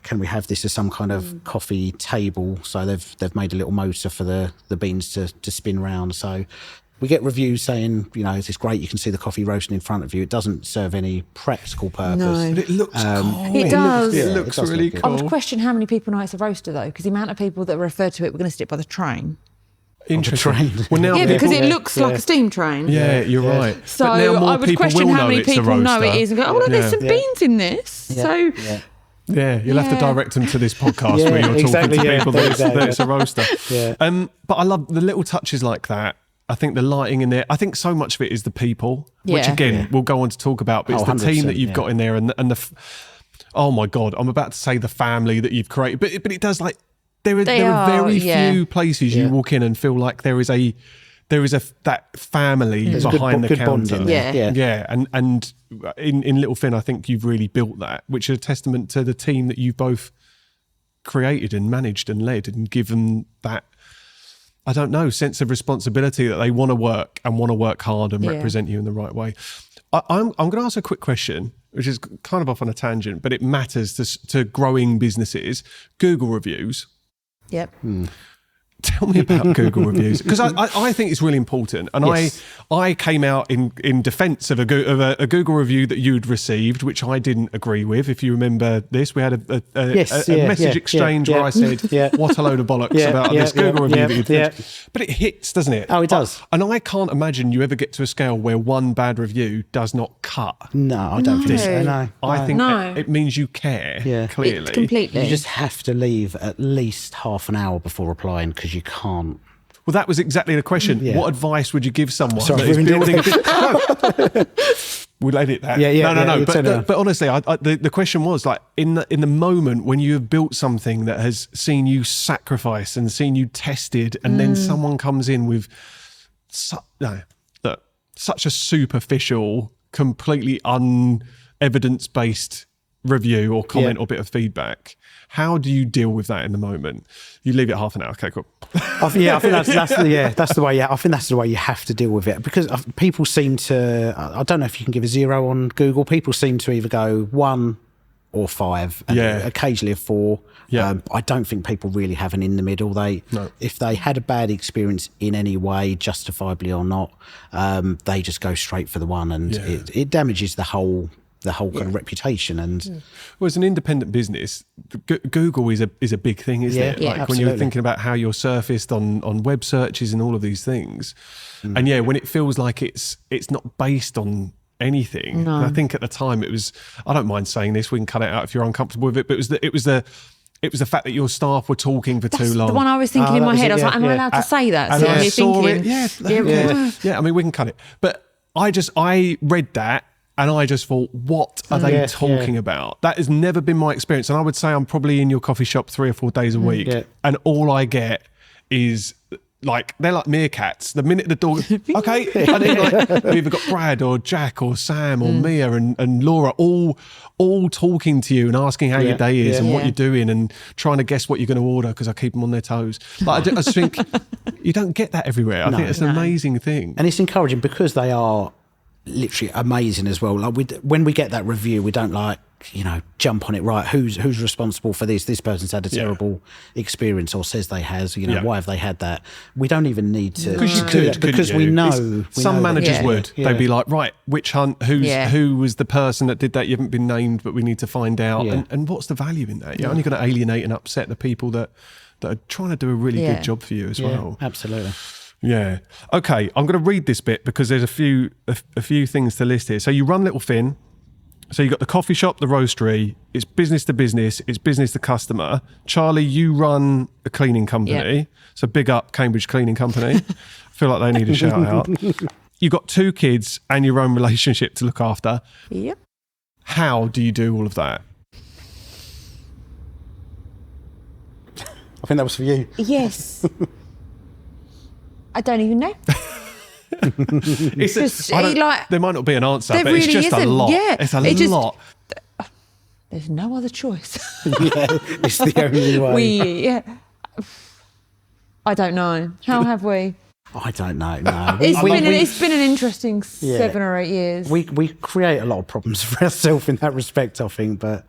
Speaker 3: can we have this as some kind of coffee table? So they've made a little motor for the beans to spin round. So we get reviews saying, it's great, you can see the coffee roasting in front of you. It doesn't serve any practical purpose.
Speaker 2: No.
Speaker 1: But it looks cool.
Speaker 2: It does.
Speaker 1: It looks really cool.
Speaker 2: I would question how many people know it's a roaster, though, because the amount of people that refer to it, we're going to sit by the train.
Speaker 1: Interesting.
Speaker 3: Train.
Speaker 1: Well, now
Speaker 2: Because it looks like a steam train.
Speaker 1: Yeah, you're right.
Speaker 2: So
Speaker 1: but now more
Speaker 2: I would
Speaker 1: people
Speaker 2: question
Speaker 1: will
Speaker 2: how many
Speaker 1: it's a
Speaker 2: people know it
Speaker 1: roaster.
Speaker 2: is and go, look, there's some beans in this.
Speaker 3: Yeah.
Speaker 2: So...
Speaker 1: Yeah, you'll have to direct them to this podcast where you're
Speaker 3: exactly,
Speaker 1: talking to people that it's a roaster.
Speaker 3: Yeah.
Speaker 1: But I love the little touches like that. I think the lighting in there, I think so much of it is the people, which again, we'll go on to talk about, but it's the team that you've got in there and oh my God, I'm about to say the family that you've created, but it does like, there are very few places you walk in and feel like there is that family behind the counter.
Speaker 2: Yeah.
Speaker 1: And in Little Fin, I think you've really built that, which is a testament to the team that you've both created and managed and led and given that, I don't know, sense of responsibility that they want to work hard and represent you in the right way. I'm going to ask a quick question, which is kind of off on a tangent, but it matters to growing businesses. Google reviews.
Speaker 2: Yep.
Speaker 1: Tell me about Google reviews, because I think it's really important. And I came out in defence of a Google review that you'd received, which I didn't agree with. If you remember this, we had a message exchange where I said, what a load of bollocks about this Google review that you'd did. But it hits, doesn't it?
Speaker 3: Oh, it does.
Speaker 1: And I can't imagine you ever get to a scale where one bad review does not cut.
Speaker 3: No, I don't think so. No.
Speaker 1: I think it means you care, clearly.
Speaker 2: Completely.
Speaker 3: You just have to leave at least half an hour before replying because you can't.
Speaker 1: Well, that was exactly the question. Yeah. What advice would you give someone
Speaker 3: Sorry,
Speaker 1: that is building a business? We'll edit that. No. But honestly, the question was like in the moment when you have built something that has seen you sacrifice and seen you tested, and then someone comes in with such a superficial, completely unevidence-based review or comment or bit of feedback. How do you deal with that in the moment? You leave it half an hour. Okay, cool.
Speaker 3: I think that's the way. Yeah, I think that's the way you have to deal with it, because people seem to. I don't know if you can give a 0 on Google. People seem to either go 1 or 5, and occasionally a 4. Yeah. I don't think people really have an in the middle. If they had a bad experience in any way, justifiably or not, they just go straight for the 1, and it damages the whole kind of reputation. And
Speaker 1: well, as an independent business, Google is a big thing, isn't it? Like
Speaker 3: absolutely.
Speaker 1: When you're thinking about how you're surfaced on web searches and all of these things, and when it feels like it's not based on anything. No. And I think at the time it was. I don't mind saying this. We can cut it out if you're uncomfortable with it. But it was the fact that your staff were talking for too long.
Speaker 2: The one I was thinking in my head. I was like, am I allowed to say that?
Speaker 1: And I saw it. Yeah. I mean, we can cut it. But I read that. And I just thought, what are they talking about? That has never been my experience. And I would say I'm probably in your coffee shop 3 or 4 days a week. And all I get is like, they're like meerkats. The minute the door, okay. And then like, we've either got Brad or Jack or Sam or Mia and Laura all talking to you and asking how your day is and what you're doing and trying to guess what you're going to order because I keep them on their toes. Like, I just think you don't get that everywhere. I think it's an amazing thing.
Speaker 3: And it's encouraging because they are literally amazing as well. Like when we get that review, we don't jump on it. Right, who's responsible for this? This person's had a terrible experience, or says they has. Why have they had that? We don't even need to do that because we know.
Speaker 1: Some managers would. They'd be like, right, witch hunt. Who was the person that did that? You haven't been named, but we need to find out. And what's the value in that? You're only going to alienate and upset the people that are trying to do a really good job for you as well.
Speaker 3: Absolutely.
Speaker 1: Yeah. Okay. I'm going to read this bit because there's a few things to list here. So you run Little Fin. So you got the coffee shop, the roastery. It's business to business. It's business to customer. Charlie, you run a cleaning company.
Speaker 2: Yep.
Speaker 1: So big up Cambridge Cleaning Company. I feel like they need a shout out. You got 2 kids and your own relationship to look after.
Speaker 2: Yep.
Speaker 1: How do you do all of that?
Speaker 3: I think that was for you.
Speaker 2: Yes. I don't even know.
Speaker 1: There might not be an answer, but
Speaker 2: really
Speaker 1: it's just
Speaker 2: isn't.
Speaker 1: a lot.
Speaker 2: Yeah,
Speaker 1: It's a lot.
Speaker 2: There's no other choice.
Speaker 3: Yeah, it's the only way.
Speaker 2: I don't know. How have we?
Speaker 3: I don't know. No,
Speaker 2: It's been an interesting 7 or 8 years.
Speaker 3: We create a lot of problems for ourselves in that respect, I think. But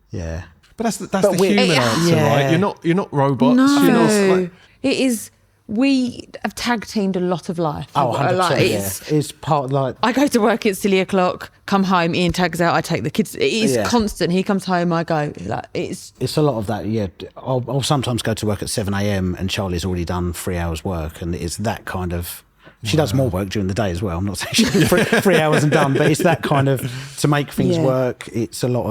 Speaker 3: yeah,
Speaker 1: but that's the human answer, right? You're not robots.
Speaker 2: No,
Speaker 1: You're not,
Speaker 2: it is. We have tag teamed a lot of life.
Speaker 3: Oh, 100%, it's part like...
Speaker 2: I go to work at silly o'clock, come home, Ian tags out, I take the kids. It is constant. He comes home, I go. It's
Speaker 3: a lot of that, yeah. I'll sometimes go to work at 7 a.m. and Charlie's already done 3 hours work, and it's that kind of... She does more work during the day as well. I'm not saying she's 3 hours and done, but it's that kind of... To make things work, it's a lot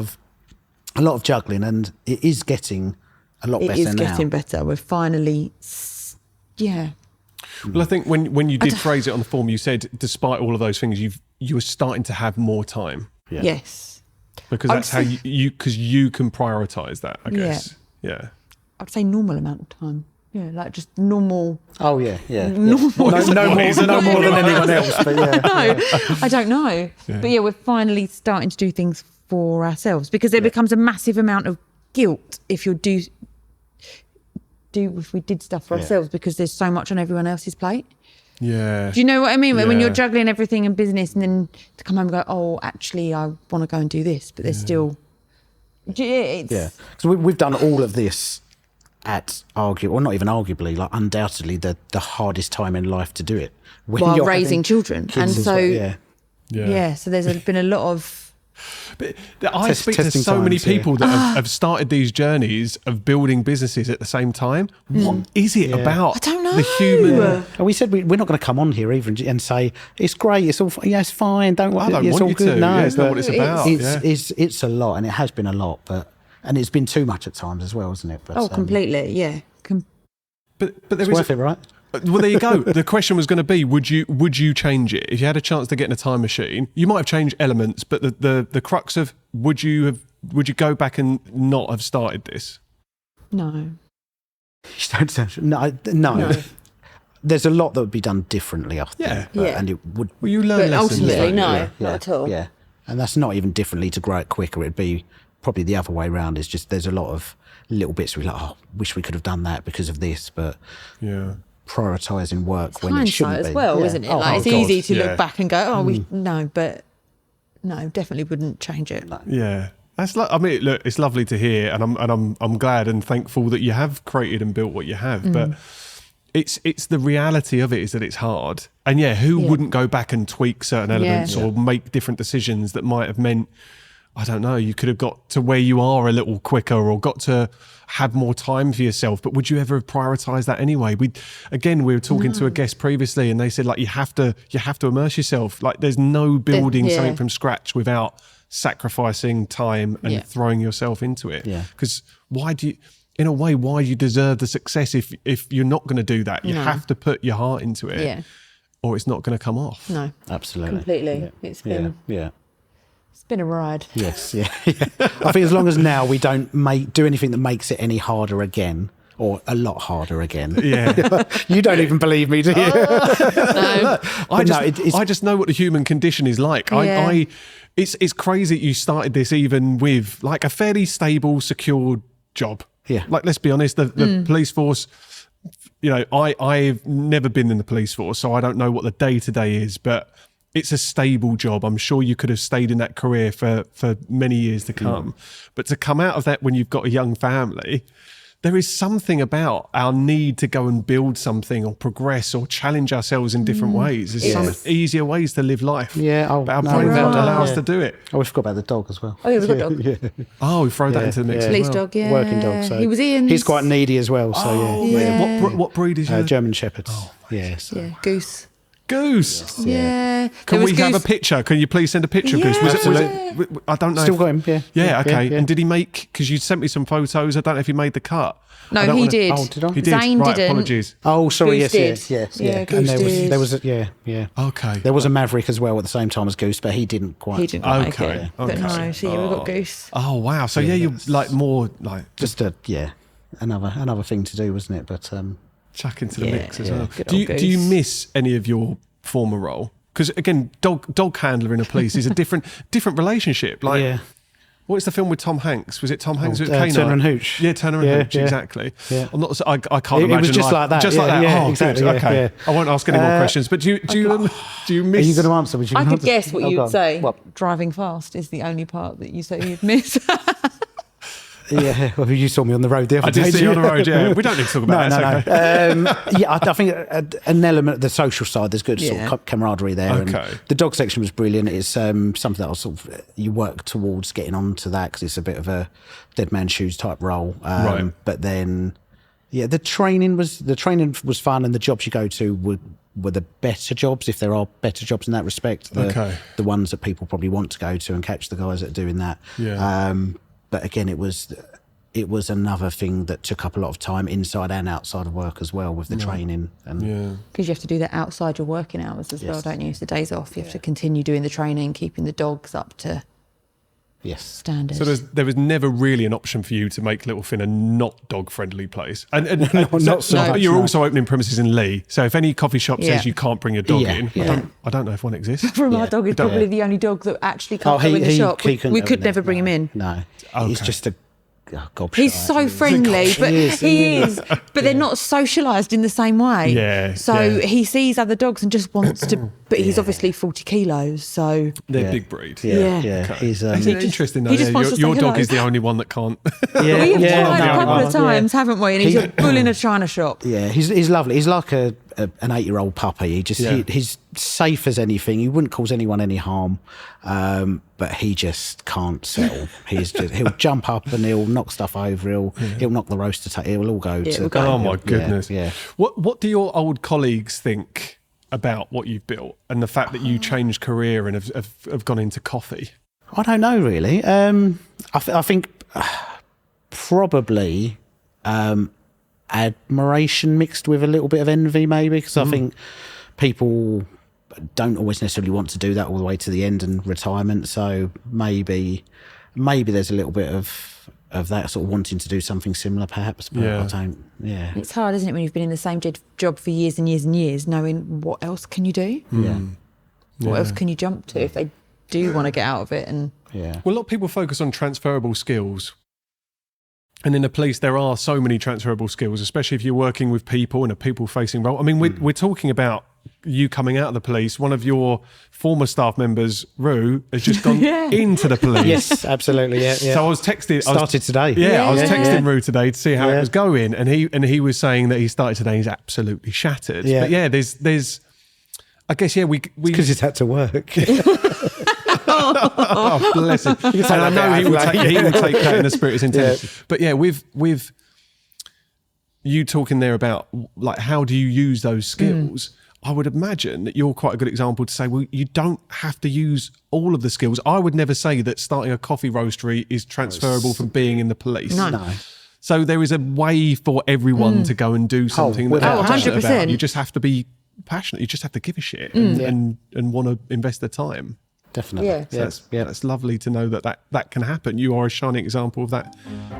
Speaker 3: of juggling, and it is getting a lot better now. It is
Speaker 2: getting better. We're finally... Yeah.
Speaker 1: Well, I think when you did phrase it on the form, you said, despite all of those things, you were starting to have more time.
Speaker 3: Yeah.
Speaker 2: Yes.
Speaker 1: Because that's how you can prioritise that, I guess. Yeah.
Speaker 2: I'd say normal amount of time. Yeah, like just normal.
Speaker 3: Oh, yeah.
Speaker 2: Normal.
Speaker 3: No more than anyone else, but yeah.
Speaker 2: No, I don't know. Yeah. But yeah, we're finally starting to do things for ourselves, because there becomes a massive amount of guilt if you if we did stuff for ourselves, because there's so much on everyone else's plate.
Speaker 1: Yeah.
Speaker 2: Do you know what I mean? When you're juggling everything in business, and then to come home and go, oh, actually, I want to go and do this, but there's still... Because
Speaker 3: we've done all of this at not even arguably, like undoubtedly the hardest time in life to do it.
Speaker 2: While raising children. And so, so there's been a lot of...
Speaker 1: But I speak to so many people that have started these journeys of building businesses at the same time. What is it about?
Speaker 2: I don't know.
Speaker 1: The human.
Speaker 3: We said we're not going to come on here even and say it's great. It's all it's fine. Don't worry.
Speaker 1: I don't
Speaker 3: it's
Speaker 1: want
Speaker 3: all
Speaker 1: you
Speaker 3: good.
Speaker 1: to.
Speaker 3: No,
Speaker 1: it's not what it's about.
Speaker 3: It's a lot, and it has been a lot, and it's been too much at times as well, isn't it? But,
Speaker 2: completely. Yeah.
Speaker 3: But it's worth it, right?
Speaker 1: Well, there you go. The question was going to be, would you change it if you had a chance to get in a time machine? You might have changed elements, but the crux of would you go back and not have started this?
Speaker 2: No.
Speaker 3: No. There's a lot that would be done differently, I think.
Speaker 1: Yeah.
Speaker 3: And it would.
Speaker 1: Well, you learn lessons.
Speaker 2: Ultimately, not at all.
Speaker 3: Yeah. And that's not even differently to grow it quicker. It'd be probably the other way around. It's just there's a lot of little bits where we're like, wish we could have done that because of this, but prioritising work
Speaker 2: it's
Speaker 3: when it shouldn't
Speaker 2: as
Speaker 3: be.
Speaker 2: well, isn't it? It's easy to look back and go, definitely wouldn't change it.
Speaker 3: No.
Speaker 1: Yeah. That's look, it's lovely to hear, and I'm glad and thankful that you have created and built what you have, but it's the reality of it is that it's hard. And who wouldn't go back and tweak certain elements or make different decisions that might have meant, I don't know, you could have got to where you are a little quicker or got to have more time for yourself. But would you ever have prioritised that anyway? We were talking to a guest previously, and they said, like, you have to immerse yourself. Like, there's no building something from scratch without sacrificing time and throwing yourself into it. Because why do you deserve the success if you're not going to do that? You have to put your heart into it, or it's not going to come off.
Speaker 2: No,
Speaker 3: absolutely,
Speaker 2: completely. It's been It's been a ride.
Speaker 3: Yes, I think as long as now we don't do anything that makes it any harder again, or a lot harder again.
Speaker 1: Yeah.
Speaker 3: You don't even believe me, do you?
Speaker 2: No.
Speaker 1: I just know what the human condition is like.
Speaker 2: Yeah.
Speaker 1: It's crazy that you started this even with like a fairly stable, secure job.
Speaker 3: Yeah.
Speaker 1: Like, let's be honest, the police force, I've never been in the police force, so I don't know what the day-to-day is, but it's a stable job. I'm sure you could have stayed in that career for many years to come. But to come out of that when you've got a young family, there is something about our need to go and build something or progress or challenge ourselves in different ways. There's some easier ways to live life.
Speaker 3: Yeah.
Speaker 1: But our brain won't allow us to do it.
Speaker 3: Oh, we forgot about the dog as well.
Speaker 2: Oh, yeah, we've got a dog.
Speaker 1: Oh, we throw that into the mix as well.
Speaker 2: Police dog, yeah.
Speaker 3: Working dog. So
Speaker 2: he was Ian's.
Speaker 3: He's quite needy as well. So
Speaker 1: What breed is he?
Speaker 3: German Shepherd.
Speaker 1: Oh,
Speaker 3: yes.
Speaker 2: Yeah, Goose.
Speaker 1: Goose.
Speaker 2: Yeah.
Speaker 1: Can we have a picture? Can you please send a picture of Goose?
Speaker 2: Yeah,
Speaker 1: I don't know.
Speaker 3: Still got him, yeah.
Speaker 1: Yeah, okay.
Speaker 3: Yeah.
Speaker 1: And did he make, because you sent me some photos, I don't know if he made the cut.
Speaker 2: No, he did.
Speaker 3: Oh, did I?
Speaker 1: He did.
Speaker 2: Zane
Speaker 1: Right,
Speaker 2: didn't.
Speaker 1: apologies.
Speaker 3: Oh, sorry,
Speaker 2: Goose
Speaker 3: yes.
Speaker 2: did.
Speaker 3: Yeah,
Speaker 2: Goose
Speaker 3: and
Speaker 2: did.
Speaker 3: there was yeah.
Speaker 1: Okay.
Speaker 3: There was a Maverick as well at the same time as Goose, but he didn't quite.
Speaker 2: He didn't quite make
Speaker 1: Okay,
Speaker 2: it. But
Speaker 1: okay.
Speaker 2: no, so we've got Goose.
Speaker 1: Oh, wow. So, yeah, you're like more like
Speaker 3: Just another thing to do, wasn't it? But
Speaker 1: chuck into the
Speaker 2: Yeah,
Speaker 1: mix as
Speaker 2: yeah.
Speaker 1: well.
Speaker 2: Good
Speaker 1: Do
Speaker 2: old
Speaker 1: you
Speaker 2: Goose.
Speaker 1: miss any of your former role? Because again, dog handler in a police is a different relationship. Like,
Speaker 3: yeah.
Speaker 1: what's the film with Tom Hanks? Was it Tom Hanks with Canine?
Speaker 3: Turner and Hooch.
Speaker 1: Yeah, Turner and
Speaker 3: Yeah,
Speaker 1: Hooch,
Speaker 3: yeah.
Speaker 1: exactly.
Speaker 3: Yeah.
Speaker 1: I'm not. I can't
Speaker 3: It
Speaker 1: imagine.
Speaker 3: was just like that.
Speaker 1: Just
Speaker 3: Yeah,
Speaker 1: like that.
Speaker 3: yeah,
Speaker 1: Oh,
Speaker 3: exactly,
Speaker 1: good.
Speaker 3: yeah,
Speaker 1: Okay.
Speaker 3: yeah.
Speaker 1: I won't ask any more questions. But do you miss?
Speaker 3: Are you going to answer?
Speaker 2: I could guess what
Speaker 3: Oh,
Speaker 2: you'd
Speaker 3: go on.
Speaker 2: say.
Speaker 3: What?
Speaker 2: Driving fast is the only part that you say you'd miss.
Speaker 3: Yeah, well, you saw me on the road the other
Speaker 1: I
Speaker 3: day.
Speaker 1: did see you on the road. Yeah, we don't need to talk about that.
Speaker 3: No. Yeah, I think an element of the social side, there's good sort
Speaker 2: Yeah.
Speaker 3: of camaraderie there.
Speaker 1: Okay.
Speaker 3: And the dog section was brilliant. It's something that I sort of you work towards getting onto that because it's a bit of a dead man's shoes type role.
Speaker 1: Right.
Speaker 3: But then, yeah, the training was fun, and the jobs you go to were the better jobs, if there are better jobs in that respect.
Speaker 1: Okay.
Speaker 3: The ones that people probably want to go to and catch the guys that are doing that.
Speaker 1: Yeah.
Speaker 3: But again, it was another thing that took up a lot of time inside and outside of work as well with the training. And
Speaker 1: Yeah.
Speaker 2: Because you have to do that outside your working hours as well,
Speaker 3: Yes.
Speaker 2: don't you? So the days off, you have to continue doing the training, keeping the dogs up to
Speaker 3: yes.
Speaker 2: standard.
Speaker 1: So there was never really an option for you to make Little Fin a not dog-friendly place. And
Speaker 3: not so
Speaker 1: but
Speaker 3: much,
Speaker 1: you're
Speaker 3: no.
Speaker 1: also opening premises in Lee. So if any coffee shop
Speaker 2: Yeah.
Speaker 1: says you can't bring a dog
Speaker 3: Yeah,
Speaker 1: in,
Speaker 3: yeah.
Speaker 1: I don't know if one exists.
Speaker 2: From our
Speaker 3: Yeah.
Speaker 2: dog is
Speaker 1: Don't-
Speaker 2: probably the only dog that actually can't go in the shop. We
Speaker 3: couldn't go
Speaker 2: could
Speaker 3: in there.
Speaker 2: never bring him in.
Speaker 3: No.
Speaker 1: Okay.
Speaker 3: He's just a gobshite.
Speaker 2: He's so friendly, but he is. But they're not socialised in the same way.
Speaker 1: Yeah,
Speaker 2: So
Speaker 1: yeah.
Speaker 2: he sees other dogs and just wants to. But he's obviously 40 kilos, so
Speaker 1: They're
Speaker 3: Yeah.
Speaker 1: big breed.
Speaker 2: Yeah.
Speaker 3: Yeah. He's
Speaker 1: It's interesting though.
Speaker 2: He just
Speaker 1: Yeah,
Speaker 2: wants to
Speaker 1: your
Speaker 2: say
Speaker 1: dog
Speaker 2: hello.
Speaker 1: is the only one that can't.
Speaker 2: we have tried a couple of
Speaker 3: no.
Speaker 2: times, haven't we? And he's
Speaker 3: He-
Speaker 2: a bull in a china shop.
Speaker 3: Yeah, he's lovely. He's like an 8-year-old puppy.
Speaker 1: Yeah.
Speaker 3: He's safe as anything. He wouldn't cause anyone any harm, but he just can't settle. He'll jump up and he'll knock stuff over. He'll knock the roaster. He'll all go.
Speaker 2: Yeah,
Speaker 3: to
Speaker 2: we'll go.
Speaker 1: Oh my
Speaker 3: Yeah,
Speaker 1: goodness.
Speaker 3: Yeah.
Speaker 1: What do your old colleagues think about what you've built and the fact that you changed career and have gone into coffee?
Speaker 3: I don't know really. I think probably admiration mixed with a little bit of envy, maybe, because I think people don't always necessarily want to do that all the way to the end and retirement. So maybe there's a little bit of that sort of wanting to do something similar, perhaps. But
Speaker 1: Yeah.
Speaker 3: I don't. Yeah.
Speaker 2: It's hard, isn't it, when you've been in the same job for years and years and years, knowing what else can you do?
Speaker 3: Yeah.
Speaker 2: What else can you jump to if they do want to get out of it? And
Speaker 3: Yeah.
Speaker 1: Well, a lot of people focus on transferable skills. And in the police, there are so many transferable skills, especially if you're working with people in a people-facing role. I mean, we're talking about you coming out of the police. One of your former staff members, Rue, has just gone into the police.
Speaker 3: Yes, absolutely. Yeah. Yeah.
Speaker 1: So I was texting.
Speaker 3: Started today.
Speaker 1: Yeah, I was
Speaker 2: Yeah.
Speaker 1: texting Rue today to see how it
Speaker 3: Yeah.
Speaker 1: was going, and he was saying that he started today. He's absolutely shattered.
Speaker 3: Yeah.
Speaker 1: But yeah, there's. I guess we
Speaker 3: Because he's had to work.
Speaker 1: oh, bless him. And I know he will take that in the spirit it's intended.
Speaker 3: Yeah.
Speaker 1: But yeah, with you talking there about like how do you use those skills, I would imagine that you're quite a good example to say, well, you don't have to use all of the skills. I would never say that starting a coffee roastery is transferable from being in the police.
Speaker 2: No.
Speaker 1: So there is a way for everyone to go and do something that
Speaker 3: without
Speaker 1: they're passionate
Speaker 2: 100%.
Speaker 1: about. You just have to be passionate. You just have to give a shit and want to invest the time.
Speaker 3: Definitely.
Speaker 2: Yeah.
Speaker 3: Yeah.
Speaker 1: So that's lovely to know that can happen. You are a shining example of that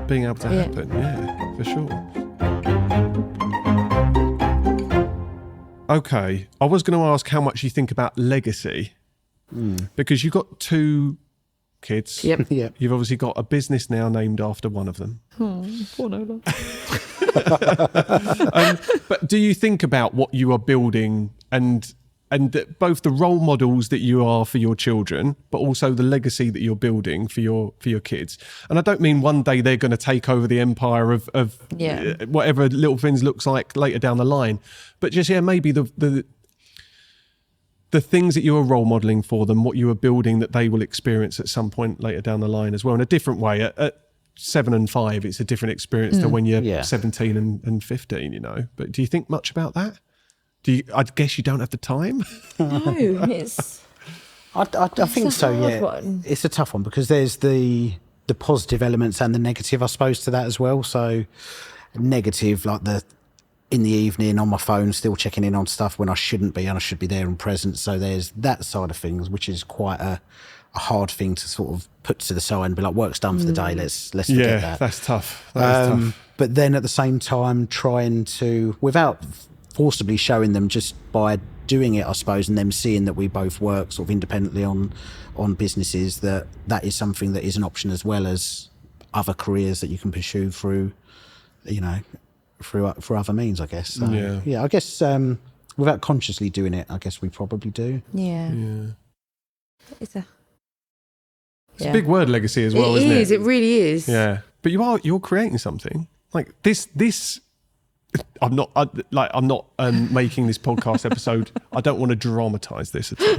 Speaker 1: being able to happen. Yeah, for sure. Okay, I was going to ask how much you think about legacy, because you've got 2 kids.
Speaker 2: Yep.
Speaker 3: Yeah.
Speaker 1: You've obviously got a business now named after one of them.
Speaker 2: poor Nola.
Speaker 1: But do you think about what you are building and both the role models that you are for your children, but also the legacy that you're building for your kids? And I don't mean one day they're going to take over the empire of whatever Little Fins looks like later down the line, but just maybe the things that you are role modeling for them, what you are building that they will experience at some point later down the line as well in a different way. At 7 and 5, it's a different experience to when you're 17 and 15, But do you think much about that? I guess you don't have the time.
Speaker 2: No, it's.
Speaker 3: I think so.
Speaker 2: hard one.
Speaker 3: It's a tough one because there's the positive elements and the negative, I suppose, to that as well. So negative, like in the evening on my phone, still checking in on stuff when I shouldn't be, and I should be there and present. So there's that side of things, which is quite a hard thing to sort of put to the side and be like, work's done for the day. Let's forget that.
Speaker 1: Yeah, that's tough. That is tough.
Speaker 3: But then at the same time, trying to, without forcibly showing them, just by doing it, I suppose, and them seeing that we both work sort of independently on businesses, that is something that is an option as well as other careers that you can pursue through, through other means, I guess. So, I guess without consciously doing it, I guess we probably do.
Speaker 2: Yeah. It's
Speaker 1: a big word, legacy, as well, isn't it?
Speaker 2: It really is.
Speaker 1: Yeah, but you're creating something like this. I'm not making this podcast episode. I don't want to dramatise this at all,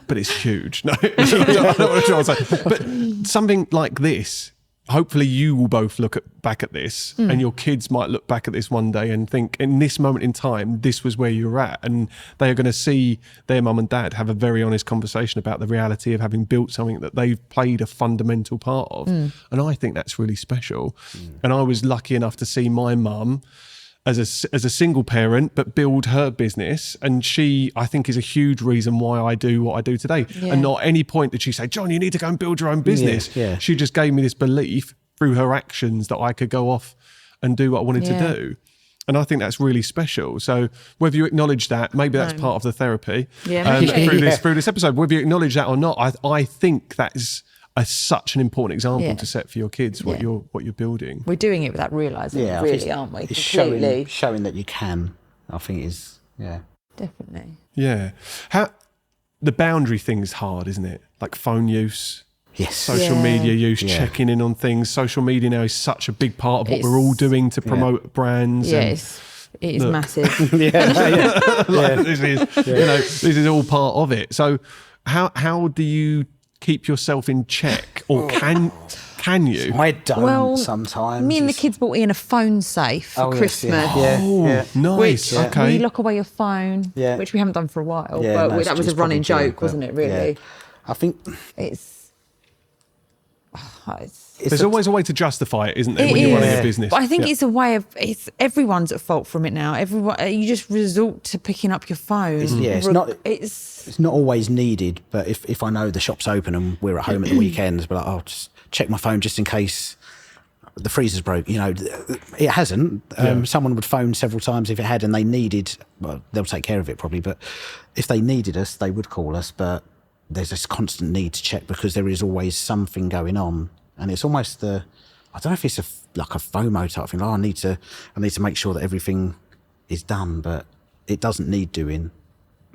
Speaker 1: but it's huge. No, I don't want to dramatise. But something like this, hopefully you will both look back at this, and your kids might look back at this one day and think, in this moment in time, this was where you were at, and they are going to see their mum and dad have a very honest conversation about the reality of having built something that they've played a fundamental part of. And I think that's really special. And I was lucky enough to see my mum as a single parent, but build her business. And she, I think, is a huge reason why I do what I do today. Yeah. And not at any point did she say, John, you need to go and build your own business. Yeah. She just gave me this belief through her actions that I could go off and do what I wanted to do. And I think that's really special. So whether you acknowledge that, maybe that's part of the therapy through this episode, whether you acknowledge that or not, I think that is such an important example to set for your kids what you're building.
Speaker 2: We're doing it without realising it, really, aren't we?
Speaker 3: It's showing that you can, I think, is
Speaker 2: definitely.
Speaker 1: Yeah. The boundary thing's hard, isn't it? Like phone use.
Speaker 3: Yes.
Speaker 1: Social media use, checking in on things. Social media now is such a big part of what we're all doing to promote brands.
Speaker 2: Yes. It is massive.
Speaker 1: This is all part of it. So how do you keep yourself in check, or can you?
Speaker 3: I don't sometimes.
Speaker 2: Me and the kids bought Ian a phone safe for Christmas.
Speaker 1: Nice. Okay.
Speaker 2: You lock away your phone, which we haven't done for a while, but that was a running joke, wasn't it, really?
Speaker 3: I think
Speaker 1: there's always a way to justify it, isn't there, when you're running a business?
Speaker 2: But I think it's a way of, everyone's at fault from it now. You just resort to picking up your phone.
Speaker 3: It's not always needed, but if I know the shop's open and we're at home at the weekends, but I'll just check my phone just in case the freezer's broke. It hasn't. Someone would phone several times if it had, and they needed, well, they'll take care of it probably, but if they needed us, they would call us. But there's this constant need to check because there is always something going on. And it's almost I don't know if it's like a FOMO type thing. I need to make sure that everything is done, but it doesn't need doing.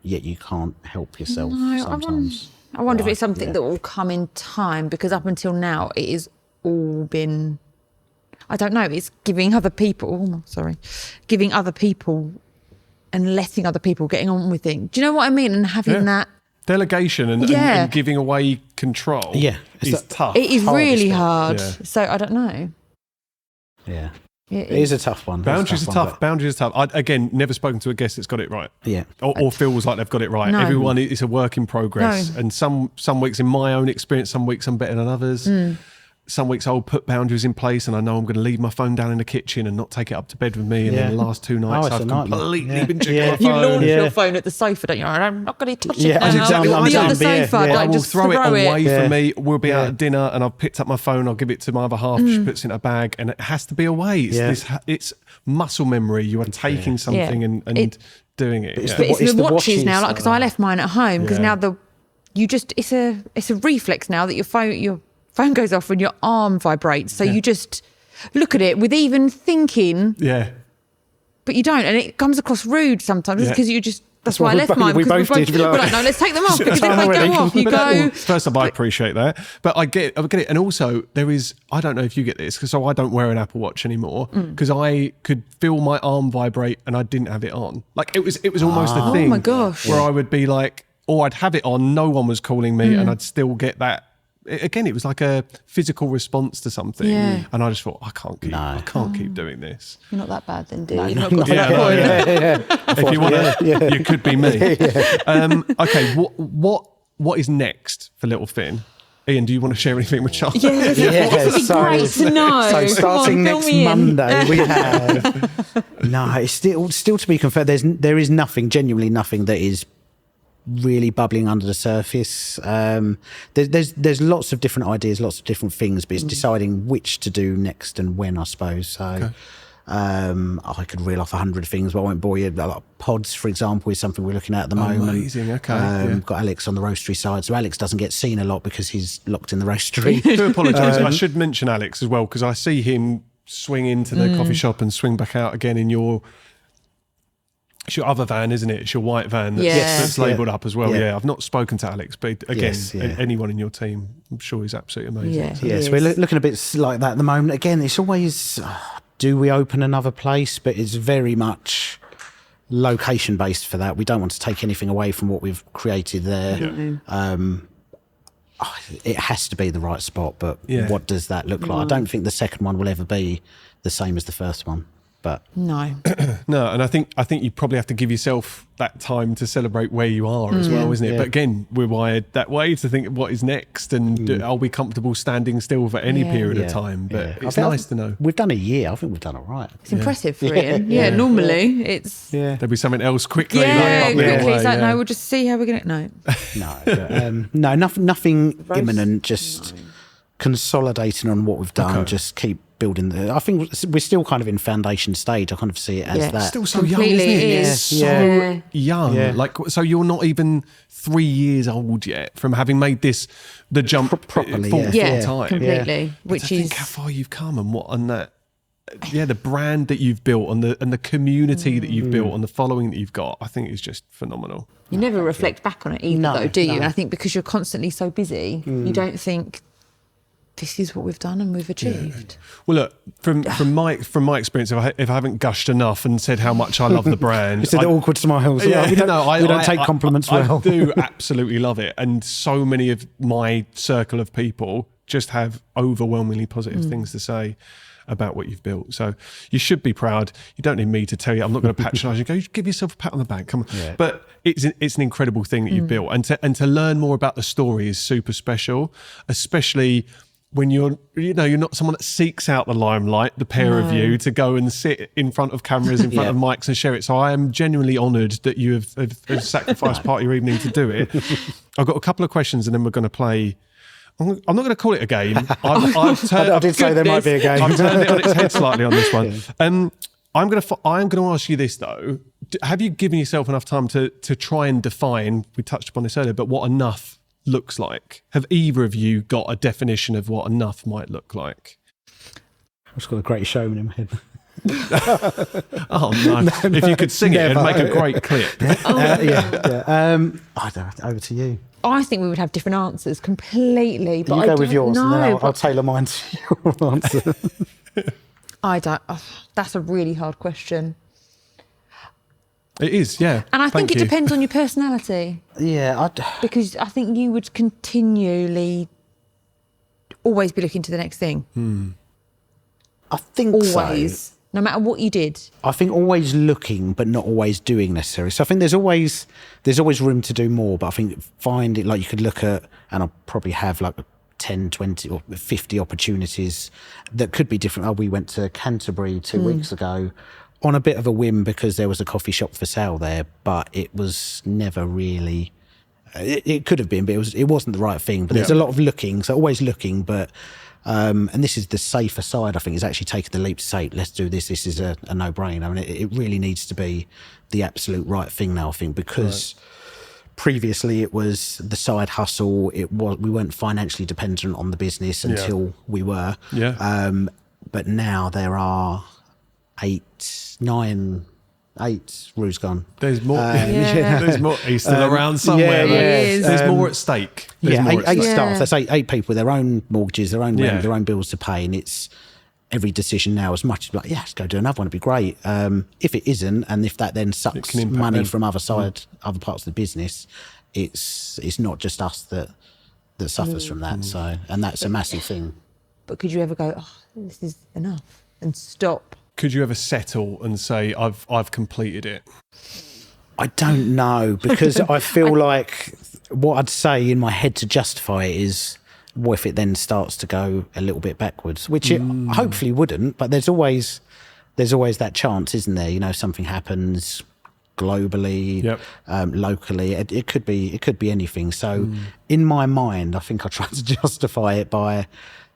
Speaker 3: Yet you can't help yourself sometimes.
Speaker 2: I wonder if it's something that will come in time, because up until now it has all been, I don't know, it's giving other people and letting other people getting on with things. Do you know what I mean? And having that
Speaker 1: delegation and giving away control is tough.
Speaker 2: It is really hard. Yeah. So I don't know.
Speaker 3: Yeah. It is a tough one.
Speaker 1: Boundaries are tough. Boundaries are tough. Again, never spoken to a guest that's got it right.
Speaker 3: Yeah.
Speaker 1: Or feels like they've got it right. No. Everyone is a work in progress. No. And some weeks, in my own experience, some weeks I'm better than others. Some weeks I'll put boundaries in place and I know I'm going to leave my phone down in the kitchen and not take it up to bed with me. And then the last 2 nights I've completely been checking my phone.
Speaker 2: You launch your phone at the sofa, don't you? I'm not going to touch it now.
Speaker 1: That's exactly what I'm
Speaker 2: on the sofa.
Speaker 1: I will throw it away from me. We'll be out at dinner and I've picked up my phone. I'll give it to my other half. She puts it in a bag and it has to be away. It's muscle memory. You are taking something and doing it.
Speaker 2: But it's the watches now, like, because I left mine at home because now it's a reflex now that your phone goes off and your arm vibrates, so you just look at it with even thinking, but you don't, and it comes across rude sometimes because you just. That's why I left mine.
Speaker 3: We both did.
Speaker 2: We're like, no, let's take them off, because if they go off, you go.
Speaker 1: First off, I appreciate that, but I get it, and also there is. I don't know if you get this, because I don't wear an Apple Watch anymore, because I could feel my arm vibrate and I didn't have it on. Like it was almost a thing.
Speaker 2: Oh my gosh!
Speaker 1: Where I would be like, or I'd have it on, no one was calling me, and I'd still get that again, it was like a physical response to something.
Speaker 2: Yeah.
Speaker 1: And I just thought, I can't keep doing this.
Speaker 2: You're not that bad then, do you?
Speaker 3: No,
Speaker 2: You've
Speaker 3: no,
Speaker 2: not got to
Speaker 3: no,
Speaker 2: that point.
Speaker 1: If you want to, you could be me. Okay, what is next for Little Fin? Ian, do you want to share anything with Charlie?
Speaker 2: Yeah, this would be great to know.
Speaker 3: So starting
Speaker 2: Come on,
Speaker 3: next
Speaker 2: fill me in.
Speaker 3: Monday, we have no. It's still to be confirmed. There is nothing, genuinely nothing that is really bubbling under the surface. There's lots of different ideas, lots of different things, but it's deciding which to do next and when, I suppose. So.
Speaker 1: Okay.
Speaker 3: I could reel off 100 things, but I won't bore you. Like pods, for example, is something we're looking at the moment.
Speaker 1: Amazing, okay.
Speaker 3: Got Alex on the roastery side. So Alex doesn't get seen a lot because he's locked in the roastery.
Speaker 1: I do apologise. I should mention Alex as well, because I see him swing into the coffee shop and swing back out again in it's your other van, isn't it? It's your white van that's labelled up as well. Yeah. I've not spoken to Alex, but again, anyone in your team, I'm sure he's absolutely amazing.
Speaker 2: Yeah,
Speaker 3: So we're looking a bit like that at the moment. Again, it's always, do we open another place? But it's very much location based for that. We don't want to take anything away from what we've created there. It has to be the right spot, but what does that look like? I don't think the second one will ever be the same as the first one. But
Speaker 2: no,
Speaker 1: and I think you probably have to give yourself that time to celebrate where you are as well, isn't it?
Speaker 3: Yeah.
Speaker 1: But again, we're wired that way to think what is next, and are we comfortable standing still for any period of time? But it's nice to know.
Speaker 3: We've done a year. I think we've done all right.
Speaker 2: it's impressive for Ian. Yeah, normally it's
Speaker 1: There'll be something else quickly.
Speaker 2: quickly.
Speaker 1: Away,
Speaker 2: It's like, no, we'll just see how we're going to.
Speaker 3: No, nothing imminent. Just consolidating on what we've done. Just keep building I think we're still kind of in foundation stage. I kind of see it as that.
Speaker 1: Still so young, isn't it? It's so young. Like, so you're not even 3 years old yet from having made the jump
Speaker 3: properly.
Speaker 1: full time.
Speaker 2: Completely. Which is
Speaker 1: think how far you've come and that. The brand that you've built and the community that you've built and the following that you've got, I think is just phenomenal.
Speaker 2: You never reflect back on it either, though, do you? And I think because you're constantly so busy, you don't think this is what we've done and we've achieved.
Speaker 1: Well, look, from my experience, if I haven't gushed enough and said how much I love the brand,
Speaker 3: It's the awkward smiles. We don't take compliments well.
Speaker 1: I do absolutely love it, and so many of my circle of people just have overwhelmingly positive things to say about what you've built. So you should be proud. You don't need me to tell you. I'm not going to patronise you. Go, give yourself a pat on the back. Come on. Yeah. But it's an incredible thing that you've built, and to learn more about the story is super special, especially when you're not someone that seeks out the limelight, the pair of you, to go and sit in front of cameras, in front of mics and share it. So I am genuinely honoured that you have sacrificed part of your evening to do it. I've got a couple of questions and then we're going to play. I'm not going to call it a game.
Speaker 3: I did say there might be a game.
Speaker 1: I've turned it on its head slightly on this one. I'm going to ask you this though. Have you given yourself enough time to try and define, we touched upon this earlier, but what enough looks like? Have either of you got a definition of what enough might look like?
Speaker 3: I've just got a great showman in my head.
Speaker 1: Oh no. If you could sing it, it'd make a great clip.
Speaker 3: I don't know, over to you.
Speaker 2: I think we would have different answers completely. But
Speaker 3: You go with yours and then I'll
Speaker 2: but
Speaker 3: tailor mine to your answer.
Speaker 2: I don't. That's a really hard question.
Speaker 1: It is, yeah.
Speaker 2: And I think
Speaker 1: Thank
Speaker 2: it
Speaker 1: you.
Speaker 2: depends on your personality. Because I think you would continually always be looking to the next thing.
Speaker 3: I think
Speaker 2: Always.
Speaker 3: so.
Speaker 2: No matter what you did.
Speaker 3: I think always looking, but not always doing necessarily. So I think there's always room to do more, but I think find it, like you could look at, and I'll probably have like 10, 20 or 50 opportunities that could be different. We went to Canterbury 2 weeks ago on a bit of a whim because there was a coffee shop for sale there, but it was never really, it could have been, but it wasn't the right thing. But there's a lot of looking, so always looking, but and this is the safer side, I think, is actually taking the leap to say, let's do this. This is a no-brainer. I mean, it really needs to be the absolute right thing now, I think, because previously it was the side hustle. We weren't financially dependent on the business until we were.
Speaker 1: Yeah.
Speaker 3: But now there are 8 Rue's gone.
Speaker 1: There's more. There's more. He's still around somewhere. There's more at stake. There's more at
Speaker 3: eight
Speaker 1: stake.
Speaker 3: staff. That's eight people with their own mortgages, their own rent, their own bills to pay, and it's every decision now as much as like, let's go do another one. It'd be great. If it isn't, and if that then sucks money from other parts of the business, it's not just us that that suffers from that. So, and that's a massive thing.
Speaker 2: But could you ever go, oh, this is enough, and stop?
Speaker 1: Could you ever settle and say, I've completed it?
Speaker 3: I don't know, because I feel like what I'd say in my head to justify it is, what if it then starts to go a little bit backwards, which it hopefully wouldn't, but there's always that chance, isn't there? You know, something happens globally, locally. It could be anything. So in my mind, I think I try to justify it by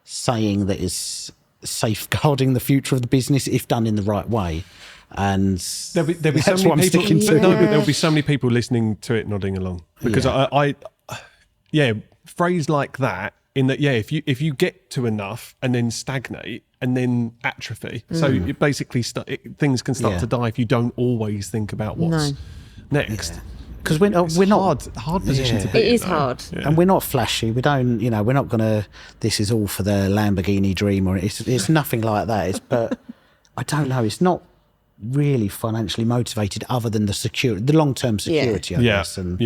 Speaker 3: saying that it's safeguarding the future of the business if done in the right way. And
Speaker 1: there'll be so many people. There'll be so many people listening to it, nodding along, because I phrase like that. In that, if you get to enough and then stagnate and then atrophy, so it basically things can start to die if you don't always think about what's next.
Speaker 3: Because we're not
Speaker 1: hard position to be in.
Speaker 2: It is hard,
Speaker 3: and we're not flashy. We don't, we're not gonna. This is all for the Lamborghini dream, or it's nothing like that. But I don't know. It's not really financially motivated, other than the long-term security, I guess. And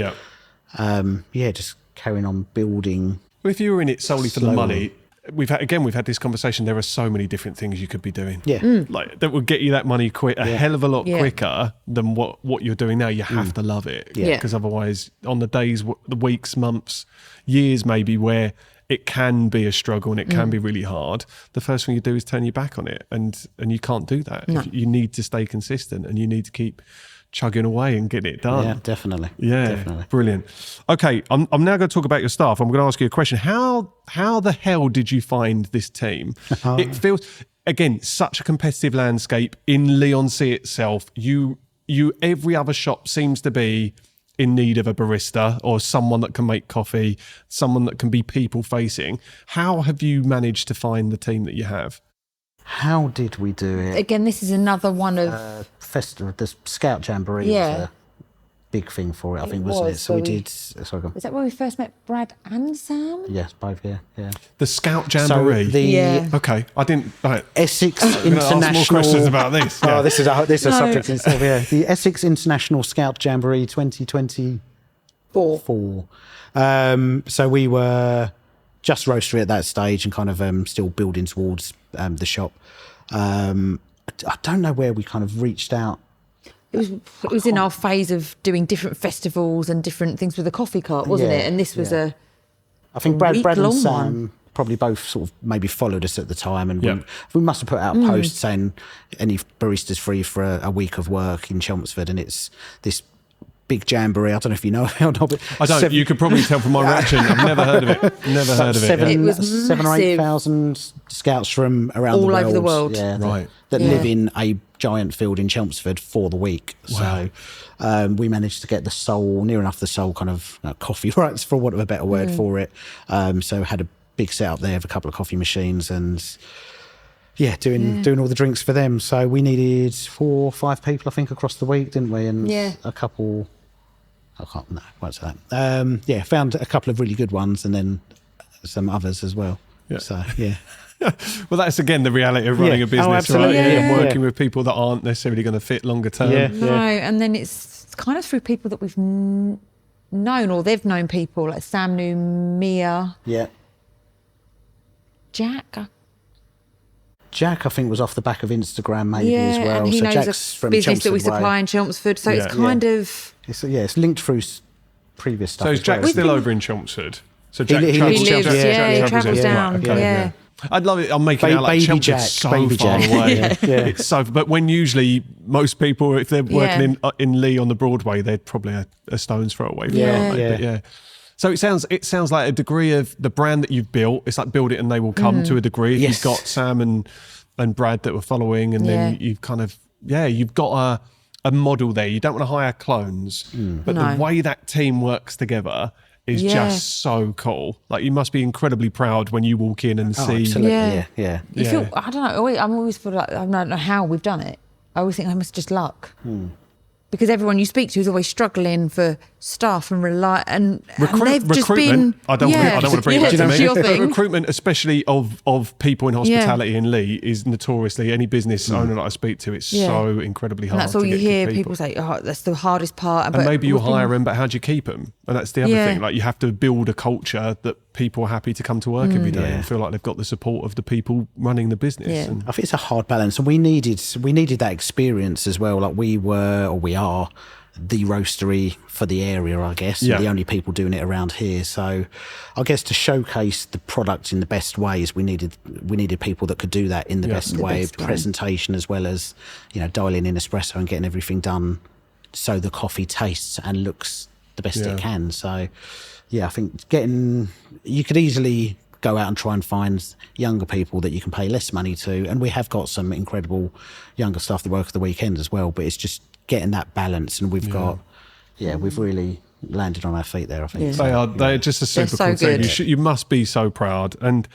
Speaker 3: just carrying on building.
Speaker 1: If you were in it solely for the money, we've had this conversation. There are so many different things you could be doing. Like that will get you that money a hell of a lot quicker than what you're doing now. You have to love it, because otherwise, on the days, the weeks, months, years, maybe where it can be a struggle and it can be really hard, the first thing you do is turn your back on it, and you can't do that.
Speaker 2: No.
Speaker 1: You need to stay consistent, and you need to keep chugging away and getting it done.
Speaker 3: Yeah, definitely.
Speaker 1: Yeah,
Speaker 3: definitely. Brilliant.
Speaker 1: Okay, I'm now going to talk about your staff. I'm going to ask you a question. How the hell did you find this team? It feels, again, such a competitive landscape in Leigh-on-Sea itself. You every other shop seems to be in need of a barista or someone that can make coffee, someone that can be people facing. How have you managed to find the team that you have?
Speaker 3: How did we do it?
Speaker 2: Again, this is another one of
Speaker 3: festival. The Scout Jamboree was a big thing for it, I think, wasn't it? So we did. Sorry, go on.
Speaker 2: Was that where we first met Brad and Sam?
Speaker 3: Yes, both. Yeah.
Speaker 1: The Scout Jamboree. Okay, I didn't. Right.
Speaker 3: Essex
Speaker 1: I'm gonna ask
Speaker 3: International.
Speaker 1: more questions about this. Yeah.
Speaker 3: Oh, this is a subject in itself. Yeah, the Essex International Scout Jamboree 2024. So we were just roastery at that stage and kind of still building towards the shop. I don't know where we kind of reached out.
Speaker 2: It was in our phase of doing different festivals and different things with the coffee cart, wasn't it? And this was I
Speaker 3: think Brad and Sam
Speaker 2: one.
Speaker 3: probably both sort of maybe followed us at the time, and we must have put out a post saying any baristas free for a week of work in Chelmsford, and it's this big jamboree. I don't know if you know it or not, but
Speaker 1: I don't. You could probably tell from my reaction. I've never heard of it. Never heard of it.
Speaker 2: It was
Speaker 3: 7,000 or 8,000 scouts from around
Speaker 2: all over the world.
Speaker 3: Yeah,
Speaker 1: right.
Speaker 3: That live in a giant field in Chelmsford for the week.
Speaker 1: Wow.
Speaker 3: So we managed to get near enough the sole kind of coffee rights, for want of a better word for it. So had a big setup there of a couple of coffee machines and doing all the drinks for them. So we needed 4 or 5 people, I think, across the week, didn't we? And a couple. I won't say that. Found a couple of really good ones and then some others as well. Yeah. So,
Speaker 1: well, that's again the reality of running a business, right? And working with people that aren't necessarily going to fit longer term.
Speaker 2: No, and then it's kind of through people that we've known, or they've known people, like Sam knew Mia.
Speaker 3: Yeah. Jack, I think, was off the back of Instagram maybe as well.
Speaker 2: And he knows
Speaker 3: Jack's
Speaker 2: a
Speaker 3: from
Speaker 2: business
Speaker 3: Chelmsford
Speaker 2: that we supply in Chelmsford. So it's kind of...
Speaker 3: It's linked through previous stuff.
Speaker 1: So is Jack still over in Chelmsford? So Jack
Speaker 2: he travels down.
Speaker 1: Okay. I'd love it. I'm making it out like Chelmsford's so far away. It's so. But when usually most people, if they're working in Leigh on the Broadway, they're probably a stone's throw away from it. But so it sounds like a degree of the brand that you've built. It's like build it and they will come to a degree. If you've got Sam and Brad that were following, and then you've kind of you've got a model there. You don't want to hire clones, but the way that team works together is just so cool. Like, you must be incredibly proud when you walk in and see.
Speaker 3: Absolutely.
Speaker 2: You feel, I don't know, I'm always feel like, I don't know how we've done it. I always think it's just luck. Because everyone you speak to is always struggling for staff and and they've just
Speaker 1: recruitment.
Speaker 2: been.
Speaker 1: I don't want to bring it back to me.
Speaker 2: Your
Speaker 1: But
Speaker 2: thing.
Speaker 1: recruitment, especially of people in hospitality in Lee, is notoriously any business owner that I speak to. It's so incredibly hard.
Speaker 2: And that's all
Speaker 1: to
Speaker 2: you
Speaker 1: get
Speaker 2: hear
Speaker 1: good
Speaker 2: people say. Oh, that's the hardest part.
Speaker 1: And maybe you hire them, but how do you keep them? And that's the other thing. Like you have to build a culture that people are happy to come to work every day and feel like they've got the support of the people running the business.
Speaker 2: Yeah.
Speaker 1: And
Speaker 3: I think it's a hard balance, and we needed that experience as well. Like we are the roastery for the area, I guess.
Speaker 1: Yeah.
Speaker 3: The only people doing it around here. So I guess to showcase the product in the best ways, we needed people that could do that in the best way, presentation as well as, dialing in espresso and getting everything done so the coffee tastes and looks the best it can. So I think you could easily go out and try and find younger people that you can pay less money to, and we have got some incredible younger staff that work at the weekend as well, but it's just getting that balance, and we've got we've really landed on our feet there, I think.
Speaker 1: they're just a super
Speaker 2: so
Speaker 1: cool team.
Speaker 2: good.
Speaker 1: You must be so proud. And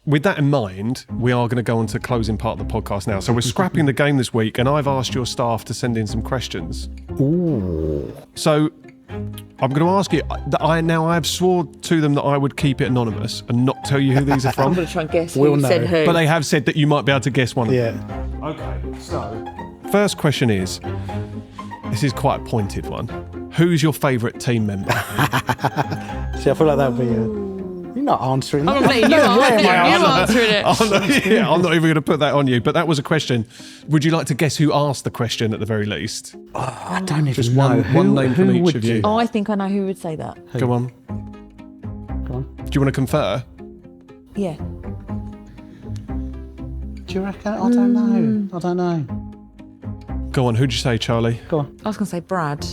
Speaker 1: with that in mind, we are going to go on to closing part of the podcast now. So we're scrapping the game this week, and I've asked your staff to send in some questions.
Speaker 3: Ooh.
Speaker 1: So I'm going to ask you, I've swore to them that I would keep it anonymous and not tell you who these are
Speaker 2: I'm
Speaker 1: from.
Speaker 2: going to try and guess
Speaker 3: We'll
Speaker 2: who
Speaker 3: know.
Speaker 2: said who.
Speaker 1: But they have said that you might be able to guess one of them.
Speaker 3: Yeah.
Speaker 1: Okay, so first question is, this is quite a pointed one. Who's your favourite team member?
Speaker 3: See, I feel like that would be you're not answering.
Speaker 2: I'm not letting you answering it.
Speaker 1: I'm not even going to put that on you. But that was a question. Would you like to guess who asked the question at the very least?
Speaker 3: I don't even
Speaker 1: Just
Speaker 3: know.
Speaker 1: one name from each
Speaker 3: would
Speaker 1: of you.
Speaker 2: Oh, I think I know who would say that.
Speaker 1: Go on.
Speaker 3: Go on.
Speaker 1: Do you want to confer?
Speaker 2: Yeah.
Speaker 3: Do you reckon? I don't know. I don't know.
Speaker 1: Go on. Who'd you say, Charlie?
Speaker 3: Go on.
Speaker 2: I was going to say Brad.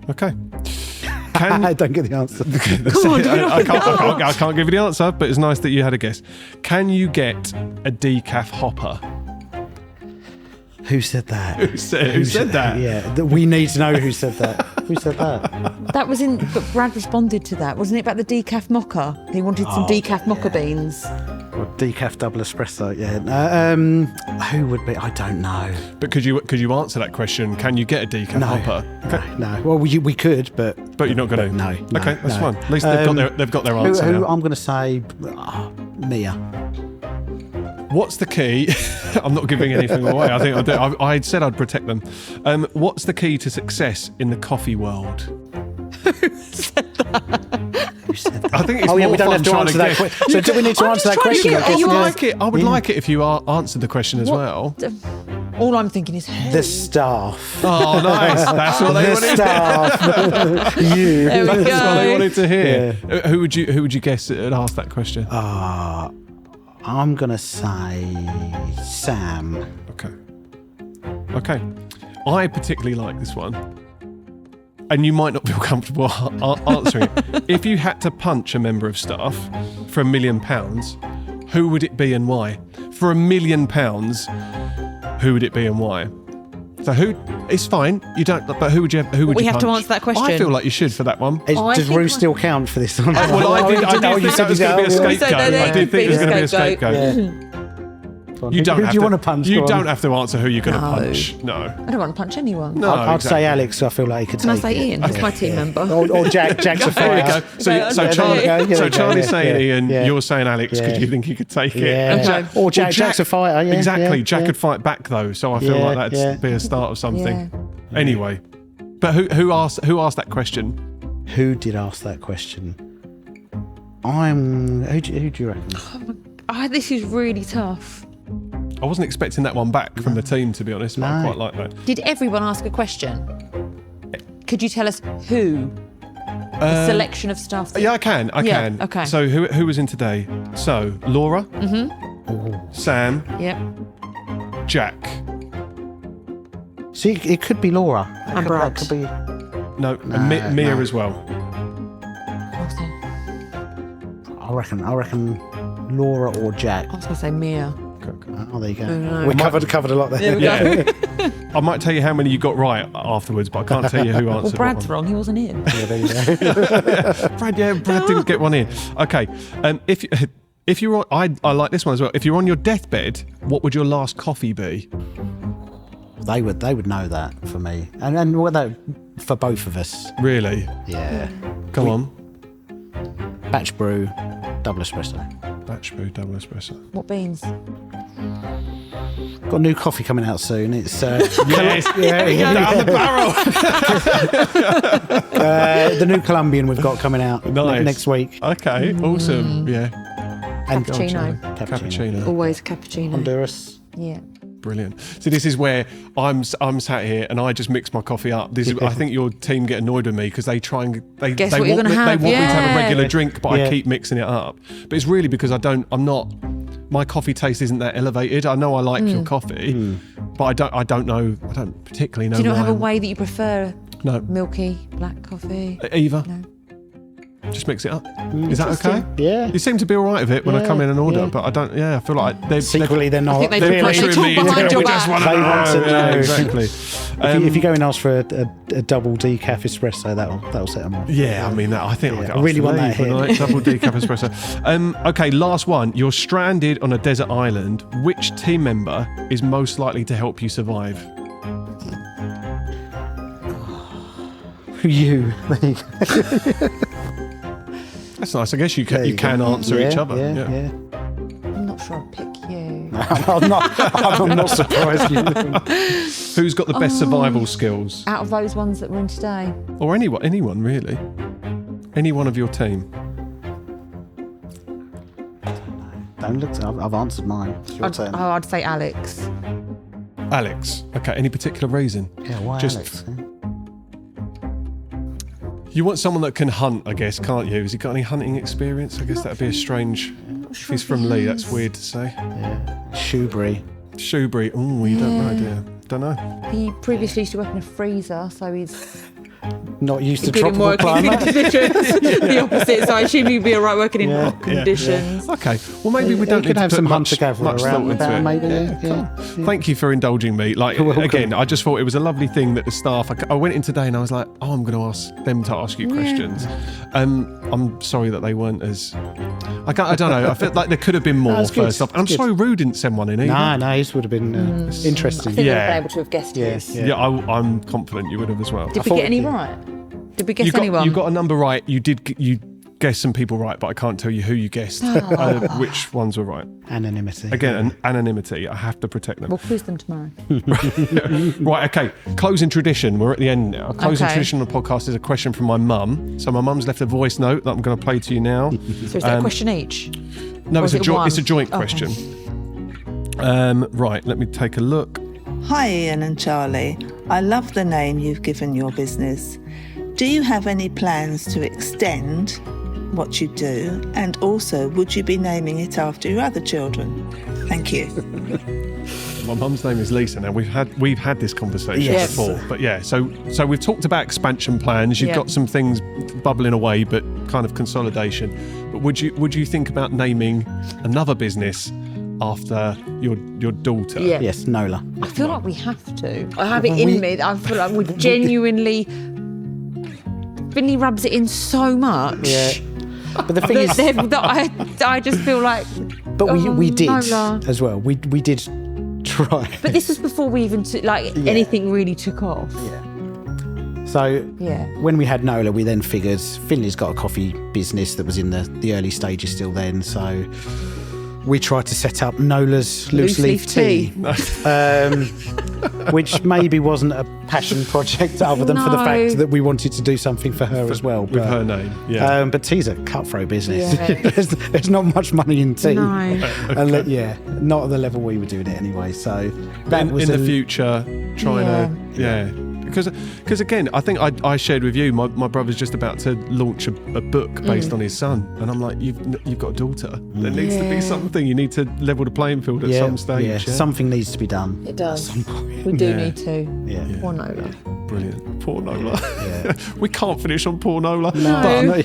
Speaker 1: Okay.
Speaker 3: I don't get the answer.
Speaker 1: I can't give you the answer, but it's nice that you had a guess. Can you get a decaf hopper?
Speaker 3: Who said that?
Speaker 1: Who said that?
Speaker 3: Yeah, we need to know who said that. Who said that?
Speaker 2: That was but Brad responded to that. Wasn't it about the decaf mocha? He wanted some decaf mocha beans.
Speaker 3: Or decaf double espresso, yeah. Who would be? I don't know.
Speaker 1: But could you answer that question? Can you get a decaf hopper? Okay.
Speaker 3: No. Well, we could, but
Speaker 1: You're not going to?
Speaker 3: No.
Speaker 1: Okay, that's
Speaker 3: no.
Speaker 1: fine. At least they've got their answer
Speaker 3: Who
Speaker 1: now.
Speaker 3: I'm going to say Mia.
Speaker 1: What's the key? I'm not giving anything away. I think I do. I said I'd protect them. What's the key to success in the coffee world?
Speaker 3: Who said that?
Speaker 1: I think it's
Speaker 3: Oh yeah,
Speaker 1: more
Speaker 3: we don't
Speaker 1: fun
Speaker 3: have to
Speaker 1: trying
Speaker 3: answer
Speaker 1: to
Speaker 3: that
Speaker 1: guess.
Speaker 3: question. So do we need to answer that question?
Speaker 1: I would
Speaker 3: Yeah.
Speaker 1: like it. I would like it if you answered the question as well.
Speaker 2: All I'm thinking is who?
Speaker 3: The staff.
Speaker 1: Oh, nice. That's what they
Speaker 3: The
Speaker 1: wanted.
Speaker 3: staff. You.
Speaker 2: There we
Speaker 1: That's what they
Speaker 2: go.
Speaker 1: wanted to hear. Who would you guess had asked that question?
Speaker 3: I'm going to say Sam.
Speaker 1: Okay. I particularly like this one. And you might not feel comfortable answering it. If you had to punch a member of staff for £1 million, who would it be and why? For £1 million, who would it be and why? So it's fine. You don't. But who would you? Who would
Speaker 2: We
Speaker 1: you
Speaker 2: have to
Speaker 1: punch?
Speaker 2: answer that question.
Speaker 1: I feel like you should for that one.
Speaker 3: Does Rue still count for this one?
Speaker 1: Well, I did think that was going to be a scapegoat. I did think it was going to be a scapegoat.
Speaker 3: Yeah.
Speaker 1: You don't
Speaker 3: Who
Speaker 1: have
Speaker 3: do you
Speaker 1: to,
Speaker 3: want to punch?
Speaker 1: You
Speaker 3: Go on.
Speaker 1: don't have to answer who you're going to
Speaker 2: No.
Speaker 1: punch. No.
Speaker 2: I don't want to punch anyone.
Speaker 1: No.
Speaker 3: I'd
Speaker 1: exactly.
Speaker 3: say Alex. I feel like he could
Speaker 2: Can I
Speaker 3: take
Speaker 2: say
Speaker 3: it.
Speaker 2: Ian? He's my team member.
Speaker 3: Or Jack. Jack's a
Speaker 1: There you
Speaker 3: fighter.
Speaker 1: go. So,
Speaker 2: Yeah,
Speaker 1: so
Speaker 2: there
Speaker 1: Charlie,
Speaker 2: you go.
Speaker 3: Yeah,
Speaker 1: so
Speaker 3: yeah,
Speaker 1: Charlie's
Speaker 3: yeah,
Speaker 1: saying
Speaker 3: yeah,
Speaker 1: Ian,
Speaker 3: yeah.
Speaker 1: you're saying Alex.
Speaker 3: Yeah.
Speaker 1: Because you think he could take it?
Speaker 3: Yeah.
Speaker 1: And Jack,
Speaker 3: Or Jack's a fighter. Yeah,
Speaker 1: exactly.
Speaker 3: yeah,
Speaker 1: Jack
Speaker 3: yeah.
Speaker 1: could fight back though, so I feel
Speaker 3: Yeah,
Speaker 1: like that'd be a start of something. Anyway, but who asked that question?
Speaker 3: Who did ask that question? Who do you reckon?
Speaker 2: This is really tough.
Speaker 1: I wasn't expecting that one back from the team, to be honest. But I
Speaker 3: No.
Speaker 1: quite like that.
Speaker 2: Did everyone ask a question? Could you tell us who? The selection of staff.
Speaker 1: Yeah, I can. I
Speaker 2: Yeah,
Speaker 1: can.
Speaker 2: okay.
Speaker 1: So who was in today? So Laura, Sam,
Speaker 2: Yep.
Speaker 1: Jack.
Speaker 3: See, it could be Laura.
Speaker 2: And Brad.
Speaker 3: That could be.
Speaker 1: No, and Mia
Speaker 3: no.
Speaker 1: as well.
Speaker 3: I reckon Laura or Jack.
Speaker 2: I was going to say Mia.
Speaker 3: Oh, there you go.
Speaker 2: no.
Speaker 3: We covered a lot there.
Speaker 2: There we
Speaker 1: Yeah.
Speaker 2: go.
Speaker 1: I might tell you how many you got right afterwards, but I can't tell you who answered.
Speaker 2: Well, Brad's
Speaker 1: what one.
Speaker 2: wrong. He wasn't in.
Speaker 3: Yeah, there you go.
Speaker 1: Brad didn't get one in. Okay, if you're on, I like this one as well. If you're on your deathbed, what would your last coffee be?
Speaker 3: They would know that for me. And whether for both of us.
Speaker 1: Really?
Speaker 3: Yeah.
Speaker 1: Come on.
Speaker 3: Batch brew, double espresso.
Speaker 1: Batch brew, double espresso.
Speaker 2: What beans?
Speaker 3: Got a new coffee coming out soon. It's
Speaker 1: Yes.
Speaker 3: down
Speaker 1: the barrel.
Speaker 3: the new Colombian we've got coming out
Speaker 1: Nice.
Speaker 3: next week.
Speaker 1: Okay, awesome. Yeah.
Speaker 3: And
Speaker 2: Cappuccino. Always cappuccino.
Speaker 3: Honduras.
Speaker 2: Yeah.
Speaker 1: Brilliant. So this is where I'm sat here and I just mix my coffee up. This is, I think your team get annoyed with me because they try and they
Speaker 2: Guess
Speaker 1: they
Speaker 2: what you're
Speaker 1: want, me,
Speaker 2: gonna
Speaker 1: they
Speaker 2: have,
Speaker 1: want me to have a
Speaker 2: yeah.
Speaker 1: regular drink, but
Speaker 3: Yeah.
Speaker 1: I keep mixing it up. But it's really because my coffee taste isn't that elevated. I know I like your coffee, but I don't particularly know.
Speaker 2: Do you not
Speaker 1: why
Speaker 2: have a
Speaker 1: I'm-
Speaker 2: way that you prefer?
Speaker 1: No.
Speaker 2: Milky black coffee?
Speaker 1: Either.
Speaker 2: No.
Speaker 1: Just mix it up. Is that okay?
Speaker 3: Yeah.
Speaker 1: You seem to be all right with it when I come in and order,
Speaker 3: yeah.
Speaker 1: but I don't. Yeah, I feel like they're
Speaker 3: Secretly, they're not.
Speaker 2: I think they
Speaker 3: They're
Speaker 2: talk
Speaker 1: pressuring me
Speaker 2: behind
Speaker 1: into
Speaker 2: your
Speaker 1: it. We just
Speaker 2: back.
Speaker 1: want
Speaker 3: They want to
Speaker 1: yeah,
Speaker 3: know.
Speaker 1: exactly.
Speaker 3: If you go and ask for a double decaf espresso, that'll set them off.
Speaker 1: Yeah, I mean, I think I'll get
Speaker 3: I really
Speaker 1: asked to
Speaker 3: want that
Speaker 1: leave,
Speaker 3: here.
Speaker 1: wouldn't I? Double decaf espresso. Okay, last one. You're stranded on a desert island. Which team member is most likely to help you survive?
Speaker 3: You.
Speaker 1: That's nice. I guess you can answer each other.
Speaker 3: Yeah.
Speaker 2: I'm not sure I'd pick you.
Speaker 3: I'm not surprised.
Speaker 1: Who's got the best survival skills?
Speaker 2: Out of those ones that were in today.
Speaker 1: Or anyone really? Any one of your team?
Speaker 3: Don't look. I've answered mine. It's your turn.
Speaker 2: I'd say Alex.
Speaker 1: Alex. Okay. Any particular reason?
Speaker 3: Yeah, why
Speaker 1: Just-
Speaker 3: Alex?
Speaker 1: You want someone that can hunt, I guess, can't you? Has he got any hunting experience? I guess that'd be a strange. If he's from Lee, that's weird to say.
Speaker 3: Shoebury.
Speaker 1: Shoebury. Oh, you don't know, dear. Don't know.
Speaker 2: He previously used to work in a freezer, so he's
Speaker 3: Not used to
Speaker 2: good in
Speaker 3: tropical
Speaker 2: working
Speaker 3: climate.
Speaker 2: conditions. The opposite, so I assume he'd be all right working in hot conditions.
Speaker 1: Okay. Well, maybe we don't
Speaker 3: He
Speaker 1: need
Speaker 3: could
Speaker 1: to
Speaker 3: have
Speaker 1: put
Speaker 3: some
Speaker 1: much
Speaker 3: hunter-gatherer
Speaker 1: thought
Speaker 3: around
Speaker 1: into
Speaker 3: about,
Speaker 1: it.
Speaker 3: maybe.
Speaker 1: Cool.
Speaker 3: Yeah.
Speaker 1: Thank you for indulging me. Like,
Speaker 3: You're welcome.
Speaker 1: again, I just thought it was a lovely thing that the staff. I went in today and I was like, oh, I'm going to ask them to ask you questions. I'm sorry that they weren't as. I don't know. I feel like there could have been more
Speaker 3: it's good.
Speaker 1: first off. I'm
Speaker 3: It's good.
Speaker 1: sorry Rue didn't send one in either.
Speaker 3: No, his would have been interesting.
Speaker 2: I think
Speaker 1: Yeah.
Speaker 2: we've been able to have guessed his.
Speaker 1: Yeah, I'm confident you would have as well.
Speaker 2: Did we
Speaker 3: thought
Speaker 2: get any
Speaker 3: we did.
Speaker 2: right? Did we guess
Speaker 1: You
Speaker 2: anyone?
Speaker 1: got a number right. You guessed some people right, but I can't tell you who you guessed. Which ones were right.
Speaker 3: Anonymity.
Speaker 1: Again, anonymity. I have to protect them.
Speaker 2: We'll quiz them tomorrow.
Speaker 1: Right, okay. Closing tradition. We're at the end now. Closing
Speaker 2: Okay.
Speaker 1: tradition on the podcast is a question from my mum. So my mum's left a voice note that I'm going to play to you now.
Speaker 2: So is that a question each?
Speaker 1: No,
Speaker 2: Or
Speaker 1: it's
Speaker 2: is it one?
Speaker 1: it's a joint
Speaker 2: Okay.
Speaker 1: question. Right, let me take a look.
Speaker 4: Hi, Ian and Charlie. I love the name you've given your business. Do you have any plans to extend what you do? And also, would you be naming it after your other children? Thank you.
Speaker 1: My mum's name is Lisa. Now we've had this conversation
Speaker 3: Yes.
Speaker 1: before, but yeah. So we've talked about expansion plans. You've
Speaker 2: Yeah.
Speaker 1: got some things bubbling away, but kind of consolidation. But would you think about naming another business after your daughter?
Speaker 2: Yeah.
Speaker 3: Yes, Nola.
Speaker 2: I feel like we have to. I have it in me that I feel like we genuinely. Finley rubs it in so much.
Speaker 3: Yeah. But the thing is,
Speaker 2: that I just feel like.
Speaker 3: but we did
Speaker 2: Nola.
Speaker 3: as well. We did try.
Speaker 2: But this was before we even anything really took off.
Speaker 3: So
Speaker 2: Yeah.
Speaker 3: when we had Nola, we then figured Finley's got a coffee business that was in the early stages still then. So we tried to set up Nola's Loose Leaf Tea, which maybe wasn't a passion project other than for the
Speaker 2: No.
Speaker 3: fact that we wanted to do something for her as well.
Speaker 1: With her name, yeah.
Speaker 3: But tea's a cutthroat business.
Speaker 2: Yeah.
Speaker 3: there's not much money in tea.
Speaker 2: No.
Speaker 3: Not at the level we were doing it anyway. So that
Speaker 1: in
Speaker 3: was
Speaker 1: the future, trying to because again, I think I shared with you. My brother's just about to launch a book based on his son, and I'm like, you've got a daughter. There needs to be something. You need to level the playing field at some stage.
Speaker 3: Yeah, something needs to be done.
Speaker 2: It does. We do need to.
Speaker 3: Yeah.
Speaker 2: Poor Nola.
Speaker 1: Brilliant. Poor Nola.
Speaker 3: Yeah.
Speaker 1: We can't finish on poor Nola.
Speaker 2: No.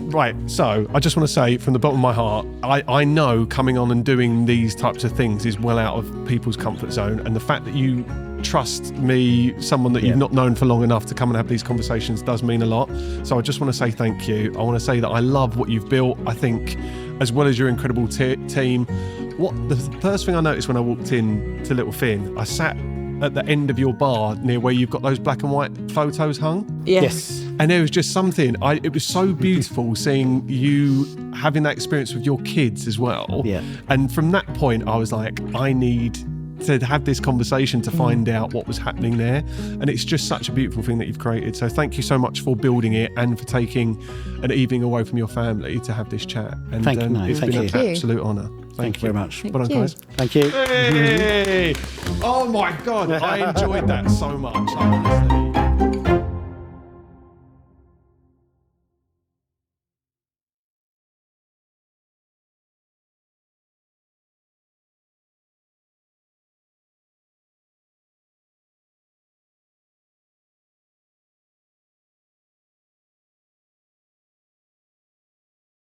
Speaker 1: Right, so I just want to say from the bottom of my heart, I know coming on and doing these types of things is well out of people's comfort zone, and the fact that you trust me, someone that you've not known for long enough, to come and have these conversations does mean a lot. So I just want to say thank you. I want to say that I love what you've built. I think, as well as your incredible team, what the first thing I noticed when I walked in to Little Fin, I sat at the end of your bar near where you've got those black and white photos hung.
Speaker 3: Yes.
Speaker 1: And there was just something, it was so beautiful seeing you having that experience with your kids as well.
Speaker 3: Yeah.
Speaker 1: And from that point, I was like, I need to have this conversation to find out what was happening there. And it's just such a beautiful thing that you've created. So thank you so much for building it and for taking an evening away from your family to have this chat. And
Speaker 3: Thank you.
Speaker 1: it's
Speaker 3: Thank
Speaker 1: been
Speaker 3: you.
Speaker 1: an absolute honour.
Speaker 3: Thank you very much.
Speaker 1: Well done, guys.
Speaker 3: Thank you.
Speaker 1: Hey! Oh my God, I enjoyed that so much. Honestly.